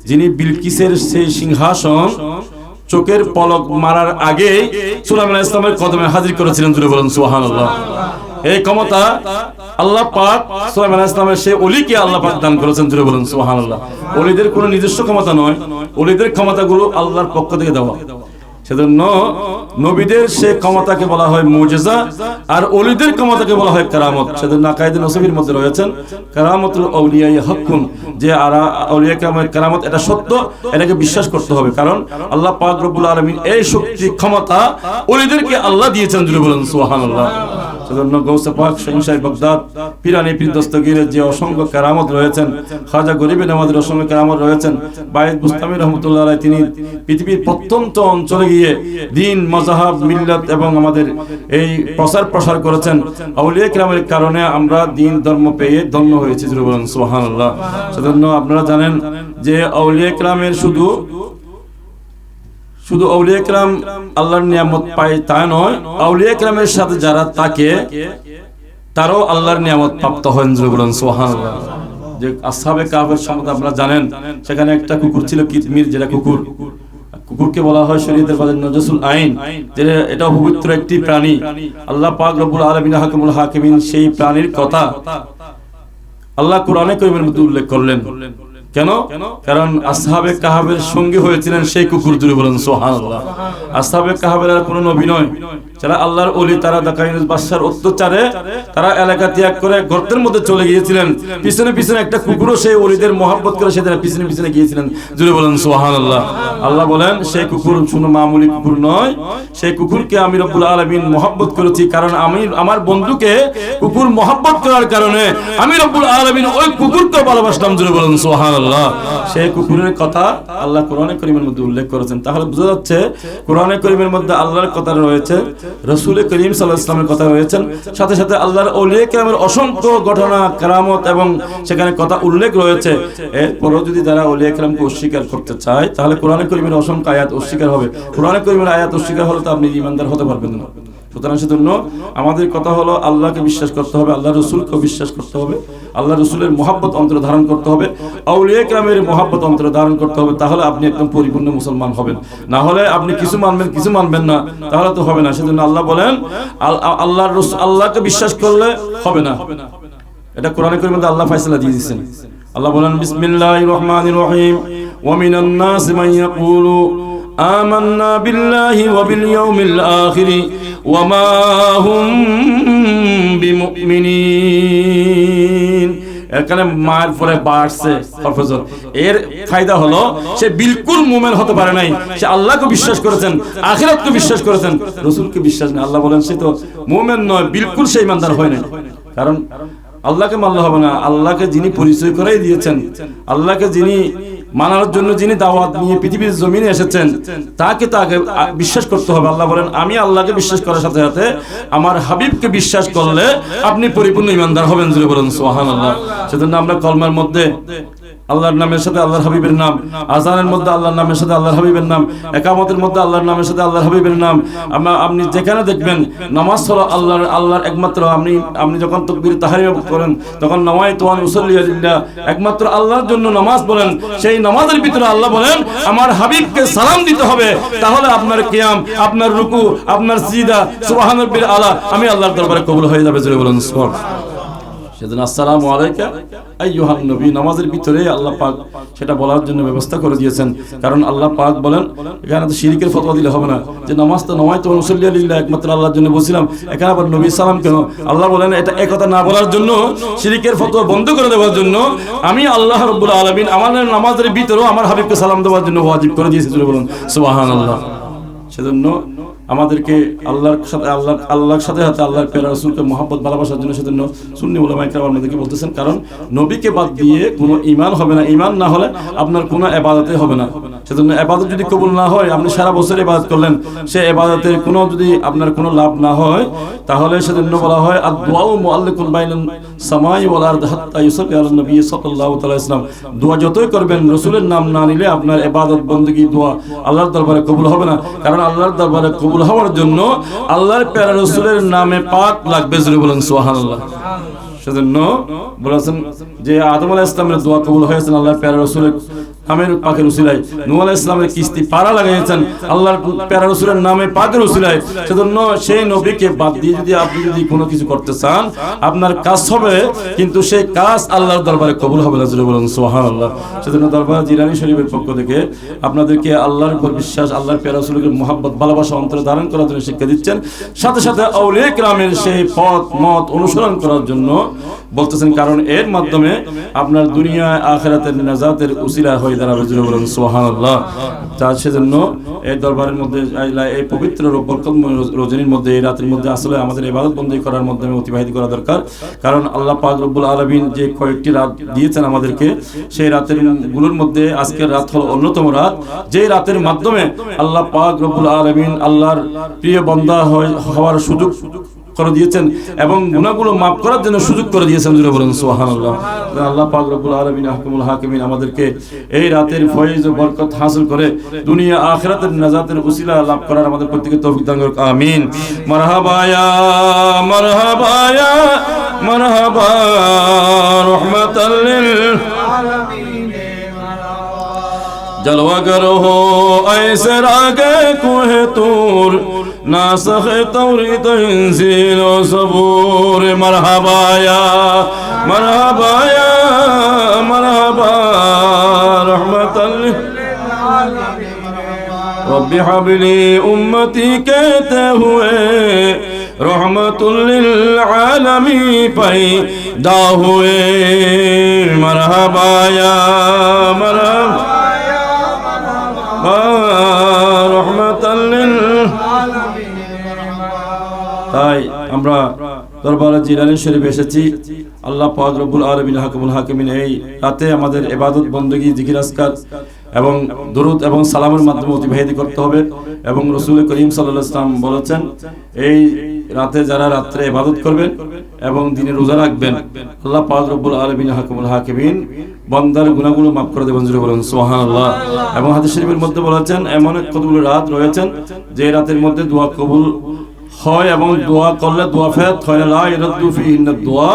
যিনি বিলকিসের সেই সিংহাসন চোখের পলক মারার আগে সুলাইমান আলাইহিস সালামের কদমে হাজির করেছিলেন। জুড়ে বলেন সুবহানাল্লাহ। এই ক্ষমতা আল্লাহ পাক সুলাইমান আলাইহিস সালামের সেই ওলিকে আল্লাহ পাক দান করেছেন। জুড়ে বলেন সুবহানাল্লাহ। ওলিদের কোনো নিজস্ব ক্ষমতা নয়, ওলিদের ক্ষমতাগুলো আল্লাহর পক্ষ থেকে দেওয়া। সেজন্য নবীদের সেই ক্ষমতাকে বলা হয় মুজিজা আর ওলিদের ক্ষমতাকে বলা হয় কারামত। সেজন্য আকায়েদে নসবীর মধ্যে রয়েছেন কারামতুল আউলিয়াই হাক্কুন, যে আউলিয়া কিরামের কারামত এটা সত্য, এটাকে বিশ্বাস করতে হবে। কারণ আল্লাহ পাক রব্বুল আলামিন এই শক্তি ক্ষমতা ওলিদেরকে আল্লাহ দিয়েছেন। জুড়ে বলেন সুবহানাল্লাহ। সেজন্য গৌসে পাক শাহ বাগদাদ, পিরানি পীর দস্তগীরের যে অসংখ্য কারামত রয়েছেন, খাজা গরিবে নওয়াজের অসংখ্য কারামত রয়েছেন, বাইজ বুস্তামি রহমতুল্লাহ আলাইহি তিনি পৃথিবীর প্রত্যন্ত অঞ্চলে গিয়ে দ্বীন, মাযহাব, মিল্লাত এবং আমাদের এই প্রসার করেছেন। আউলিয়া কিরামের কারণে আমরা দ্বীন, ধর্ম পেয়ে ধন্য হয়েছি। জুড়ে বলেন সুবহানাল্লাহ। সেজন্য আপনারা জানেন যে আউলিয়া কিরামের শুধু আউলিয়া কিরাম আল্লাহর নিয়ামত পায় তা নয়, আউলিয়া কিরামের সাথে যারা থাকে তারাও আল্লাহর নিয়ামত প্রাপ্ত হন। জুড়ে বলেন সুবহানাল্লাহ। যে আসহাবে কাহফের সম্বন্ধে আপনারা জানেন, সেখানে একটা কুকুর ছিল কিতমির, যেটা কুকুরকে বলা হয় শরীয়তের বাজার নজসুল আইন, যে এটা পবিত্র একটি প্রাণী। আল্লাহ পাক রব্বুল আলামিন হাকিমুল হাকিমিন সেই প্রাণীর কথা আল্লাহ কোরআনে কারীমের মধ্যে উল্লেখ করলেন। কেন? কারণ আসহাবে কাহাবের সঙ্গে হয়েছিলেন সেই কুকুর। জুড়ে বলেন সুবহানাল্লাহ। আসহাবে কাহাবের আর কোনো নবী নয়, যারা আল্লাহর ওলি, তারা দাকাইনুস বাদশার অত্যাচারে তারা এলাকা ত্যাগ করে গর্তের মধ্যে চলে গিয়েছিলেন। পিছনে পিছনে একটা কুকুরও সেই ওলিদের মহব্বত করে সেটা পিছনে পিছনে গিয়েছিলেন। জুড়ে বলেন সুবহানাল্লাহ। আল্লাহ বলেন সেই কুকুর শুনো মামুলি কুকুর নয়, সেই কুকুরকে আমি রব্বুল আলামিন মহব্বত করেছি, কারণ আমি আমার বন্ধুকে কুকুর মহব্বত করার কারণে আমি রব্বুল আলামিন ওই কুকুরকে ভালোবাসলাম। জুড়ে বলেন সুবহানাল্লাহ। সেই কুকুরের কথা আল্লাহ কোরআনে কারীমের মধ্যে উল্লেখ করেছেন। তাহলে বোঝা যাচ্ছে কোরআনে কারীমের মধ্যে আল্লাহর কথা রয়েছে, রাসূল করিম সাল্লাল্লাহু আলাইহি ওয়াসাল্লামের কথা রয়েছেন, সাথে সাথে আল্লাহর ওলিয়ে কেরামের অসংখ্য ঘটনা কেরামত এবং সেখানে কথা উল্লেখ রয়েছে। এরপরও যদি যারা ওলিয়ে কেরামকে অস্বীকার করতে চায় তাহলে কোরআনে কারীমের অসংখ্য আয়াত অস্বীকার হবে। কোরআনে কারীমের আয়াত অস্বীকার হলে তো আপনি ঈমানদার হতে পারবেন না। সুতরাং সেজন্য আমাদের কথা হলো আল্লাহকে বিশ্বাস করতে হবে, আল্লাহ রসুলকে বিশ্বাস করতে হবে, আল্লাহ রসুলের মহব্বত অন্তরে ধারণ করতে হবে, আউলিয়া কেরামের মহব্বত অন্তরে ধারণ করতে হবে। তাহলে আপনি একদম পরিপূর্ণ মুসলমান হবেন। না হলে আপনি কিছু মানবেন কিছু মানবেন না, তাহলে তো হবে না। সেজন্য আল্লাহ বলেন আল্লাহর রসুল আল্লাহকে বিশ্বাস করলে হবে না। এটা কোরআনে কারীমের মধ্যে আল্লাহ ফয়সালা দিয়ে দিয়েছেন। আল্লাহ বলেন বিসমিল্লাহির রহমানির রহিম ওয়া মিনান নাসি মান ইয়াকুলু আমান্না বিল্লাহি ওয়া বিল ইয়াউমিল আখির ওয়া মা হুম বিমুমিনিন। এখানে মায়ের পরে বাড়ছে প্রফেসর, এর ফায়দা হলো সে বিলকুল মুমিন হতে পারে নাই। সে আল্লাহকে বিশ্বাস করেছেন, আখিরাতকে বিশ্বাস করেছেন, রাসূলকে বিশ্বাস না। আল্লাহ বলেন সে তো মুমিন নয়, বিলকুল সে ঈমানদার হয় নাই। কারণ আল্লাহকে মানলে হবে না, আল্লাহকে যিনি পরিচয় করাই দিয়েছেন, আল্লাহকে যিনি মানার জন্য যিনি দাওয়াত নিয়ে পৃথিবীর জমিনে এসেছেন, তাকে বিশ্বাস করতে হবে। আল্লাহ বলেন আমি আল্লাহকে বিশ্বাস করার সাথে সাথে আমার হাবিবকে বিশ্বাস করলে আপনি পরিপূর্ণ ঈমানদার হবেন। জুড়ে বলেন সুবহানাল্লাহ। সেজন্য আমরা কলমার মধ্যে আল্লাহর নামের সাথে আল্লাহর হাবিবের নাম, আযানের মধ্যে আল্লাহর নামের সাথে আল্লাহর হাবিবের নাম, ইকামতের মধ্যে আল্লাহর নামের সাথে আল্লাহর হাবিবের নাম। আপনি যেখানে দেখবেন নামাজ হলো আল্লাহর একমাত্র, আপনি যখন তাকবীর তাহরিম করেন তখন নাওয়াইতু আন উসাল্লি লিল্লাহ, একমাত্র আল্লাহর জন্য নামাজ বলেন। সেই নামাজের ভিতরে আল্লাহ বলেন আমার হাবিবকে সালাম দিতে হবে। তাহলে আপনার কিয়াম, আপনার রুকু, আপনার সিজদা সুবহানাল্লাহিল আলা আমি আল্লাহর দরবারে কবুল হয়ে যাবে। জোরে বলেন সুবহানাল্লাহ। সেদিন আসসালামু আলাইকা আইয়ুহান নবী, নামাজের ভিতরে আল্লাহ পাক সেটা বলার জন্য ব্যবস্থা করে দিয়েছেন। কারণ আল্লাহ পাক বলেন এখানে তো শিরকের ফতোয়া দিলে হবে না, যে নামাজ তো নামাজ তো মুসল্লি লিল্লাহ একমাত্র আল্লাহর জন্য বলছিলাম, এখানে আবার নবী সালাম কেন? আল্লাহ বলেন এটা এই কথা না বলার জন্য, শিরকের ফতোয়া বন্ধ করে দেওয়ার জন্য আমি আল্লাহ রাব্বুল আলামিন আমাদের নামাজের ভিতরেও আমার হাবিবকে সালাম দেওয়ার জন্য ওয়াজিব করে দিয়েছি। বলুন সুবহানাল্লাহ। সেজন্য আমাদেরকে আল্লাহর সাথে সাথে আল্লাহর প্রিয় রাসূলকে মহব্বত ভালোবাসার জন্য সেজন্য সুন্নি উলামায়ে কেরাম আমাদেরকে বলতেছেন, কারণ নবীকে বাদ দিয়ে কোনো ঈমান হবে না। ঈমান না হলে আপনার কোনো ইবাদতই হবে না। সেজন্য ইবাদত যদি কবুল না হয়, আপনি সারা বছর ইবাদত করলেন, সে ইবাদতের কোনো যদি আপনার কোনো লাভ না হয়, তাহলে সেজন্য বলা হয় আদ-দুআউ মুআল্লিকুন বাইনাল সামাই ওয়াল আরদ হাত্তা ইউসাল্লি আলান নবী সাল্লাল্লাহু তাআলা ইসলাম। দোয়া যতই করবেন রাসূলের নাম না নিলে আপনার ইবাদত বندگی দোয়া আল্লাহর দরবারে কবুল হবে না। কারণ আল্লাহর দরবারে কবুল হওয়ার জন্য আল্লাহর প্যারা রাসূলের নামে পাক লাগবে। জোরে বলেন সুবহানাল্লাহ। সেজন্য বলেছেন যে আদম আলাইহিস সালামের দোয়া কবুল হয়েছে আল্লাহর প্যারা রাসূলের নামের পাকের উসিলায়, নূহ আলাইহিস সালামের কিস্তি পারা লাগাইছেন আল্লাহর প্যারা রাসূলের নামে পাকের উসিলায়। সেজন্য সেই নবীকে বাদ দিয়ে যদি আপনি যদি কোনো কিছু করতে চান, আপনার কাজ হবে কিন্তু সেই কাজ আল্লাহর দরবারে কবুল হবে না। জোরে বলুন সুবহানাল্লাহ। সেজন্য দরবার জিলানী শরীফের পক্ষ থেকে আপনাদেরকে আল্লাহর উপর বিশ্বাস, আল্লাহর প্যারা রাসূলের মহব্বত ভালোবাসা অন্তরে ধারণ করার জন্য শিক্ষা দিচ্ছেন, সাথে সাথে আউলিয়া কেরামের সেই পথ মত অনুসরণ করার জন্য বলতেছেন, কারণ এর মাধ্যমে আপনার দুনিয়া আখিরাতের নাজাতের উসিলা হয়ে দাঁড়াবে। জোরে বলুন সুবহানাল্লাহ। তার সেজন্য এই দরবারের মধ্যে এই পবিত্র বরকতময় রজনীর মধ্যে, এই রাতের মধ্যে আসলে আমাদের ইবাদত বندگی করার মাধ্যমে অতিবাহিত করা দরকার। কারণ আল্লাহ পাক রব্বুল আলামিন যে কয়েকটি রাত দিয়েছেন আমাদেরকে, সেই রাতের গুলোর মধ্যে আজকের রাত হলো অন্যতম রাত, যে রাতের মাধ্যমে আল্লাহ পাক রব্বুল আলামিন আল্লাহর প্রিয় বান্দা হওয়ার সুযোগ করে দিয়েছেন এবং গুনাহগুলো maaf করার জন্য সুযোগ করে দিয়েছেন। জোরে বলুন সুবহানাল্লাহ। আল্লাহ পাক রব্বুল আলামিন আহকামুল হাকিমিন আমাদেরকে এই রাতের ফয়েজ ও বরকত হাসিল করে দুনিয়া আখিরাতের নাজাতের উসিলা লাভ করার আমাদের প্রত্যেককে তৌফিক দান করুন। আমিন। মারহাবা ইয়া মারহাবা ইয়া মারহাবা রাহমাতাল লিল আলামিন। जलवागर हो ऐसे रागे कोहे तूर নাসখ তাওরীত ইনজিল ও সবুর মারহাবা ইয়া মারহাবা ইয়া মারহাবা রহমাতাল লিল আলামিন रब्बी हबली उम्मती कहते हुए रहमतुल लिल आलमीन पैदा हुए मरहबा या मरहबा रहमतुल लिल आलमीन। তাই আমরা দরবারে জিলানী শরীফ এসেছি। আল্লাহ পাক রব্বুল আলামিন হাকিমুল হাকিমিন এই রাতে আমাদের ইবাদত বندگی জিকির আজকার এবং দরুদ এবং সালামের মাধ্যমে অতিবাহিত করতে হবে। এবং রাসূল করিম সাল্লাল্লাহু আলাইহি ওয়াসাল্লাম বলেছেন এই রাতে যারা রাতে ইবাদত করবেন এবং দিনে রোজা রাখবেন আল্লাহ পাক রব্বুল আলামিন হাকিমুল হাকিমিন বান্দার গুনাহগুলো মাফ করে দেবেন। জোরে বলুন সুবহানাল্লাহ। এবং হাদিস শরীফের মধ্যে বলেছেন এমন কতগুলো রাত রয়েছেন যে রাতের মধ্যে দোয়া কবুল হয় এবং দোয়া করলে দোয়া ফেরত হয় না, লা ইয়ারদ্দু ফিহিন্না দোয়া।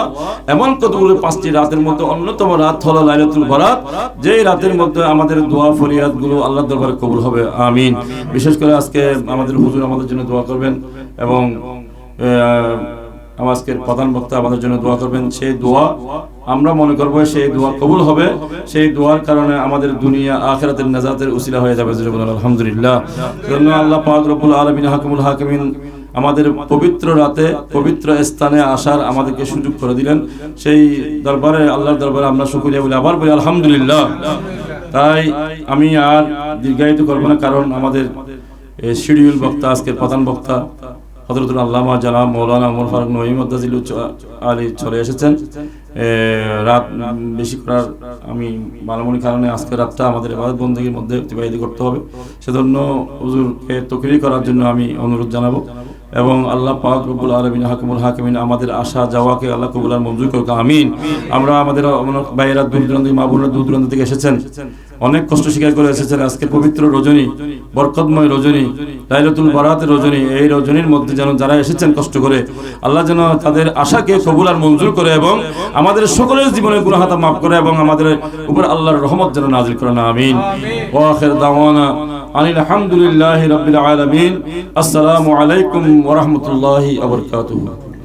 এমন কতগুলো 5টি রাতের মধ্যে অন্যতম রাত হলো লাইলাতুল বারাত, যেই রাতের মধ্যে আমাদের দোয়া ফরিয়াদগুলো আল্লাহর দরবারে কবুল হবে, আমিন। বিশেষ করে আজকে আমাদের হুজুর আমাদের জন্য দোয়া করবেন এবং আজকের প্রধান বক্তা আমাদের জন্য দোয়া করবেন। সেই দোয়া আমরা মনে করব সেই দোয়া কবুল হবে, সেই দোয়ার কারণে আমাদের দুনিয়া আখিরাতের নাজাতের উসিলা হয়ে যাবে। আলহামদুলিল্লাহ। জন্য আল্লাহ পাক রব্বুল আলামিন হাকিমুল হাকিমিন আমাদের পবিত্র রাতে পবিত্র স্থানে আসার আমাদেরকে সুযোগ করে দিলেন। সেই দরবারে আল্লাহর দরবারে আমরা শুকরিয়া বলি, আবার বলি আলহামদুলিল্লাহ। তাই আমি আর দীর্ঘায়িত করব না, কারণ আমাদের শিডিউল বক্তা আজকের প্রধান বক্তা হযরতুল আল্লামা জানাব মাওলানা ওমর ফারুক নঈম আদাজিল আলী চলে এসেছেন। রাত বেশি করার আমি মানমনি কারণে আজকের রাতটা আমাদের ইবাদত বندگির মধ্যে অতিবাহিত করতে হবে, সেজন্য হুজুরকে তকরির করার জন্য আমি অনুরোধ জানাবো। এবং আল্লাহ পাক রব্বুল আলামিন হাকিমুল হাকিমিন আমাদের আসা যাওয়াকে আল্লাহ কবুল আর মঞ্জুর করুক, আমিন। আমরা আমাদের ভাইয়েরা দূর দূরান্ত মা বোনেরা দূর দূরান্ত থেকে এসেছেন, অনেক কষ্ট স্বীকার করে এসেছেন। আজকে পবিত্র রজনী, বরকতময় রজনী, লাইলাতুল বারাতের রজনী, এই রজনীর মধ্যে যেন যারা এসেছেন কষ্ট করে আল্লাহ যেন তাদের আশাকে কবুল আর মঞ্জুর করে এবং আমাদের সকলের জীবনের গুনাহ খাতা মাফ করে এবং আমাদের উপর আল্লাহর রহমত যেন নাজিল করেন, আমিন। ওয়া আখির দাওয়ানা আনিল হামদুলিল্লাহি রাব্বিল আলামিন। আসসালামু আলাইকুম ওয়া রাহমাতুল্লাহি ওয়া বারাকাতুহু।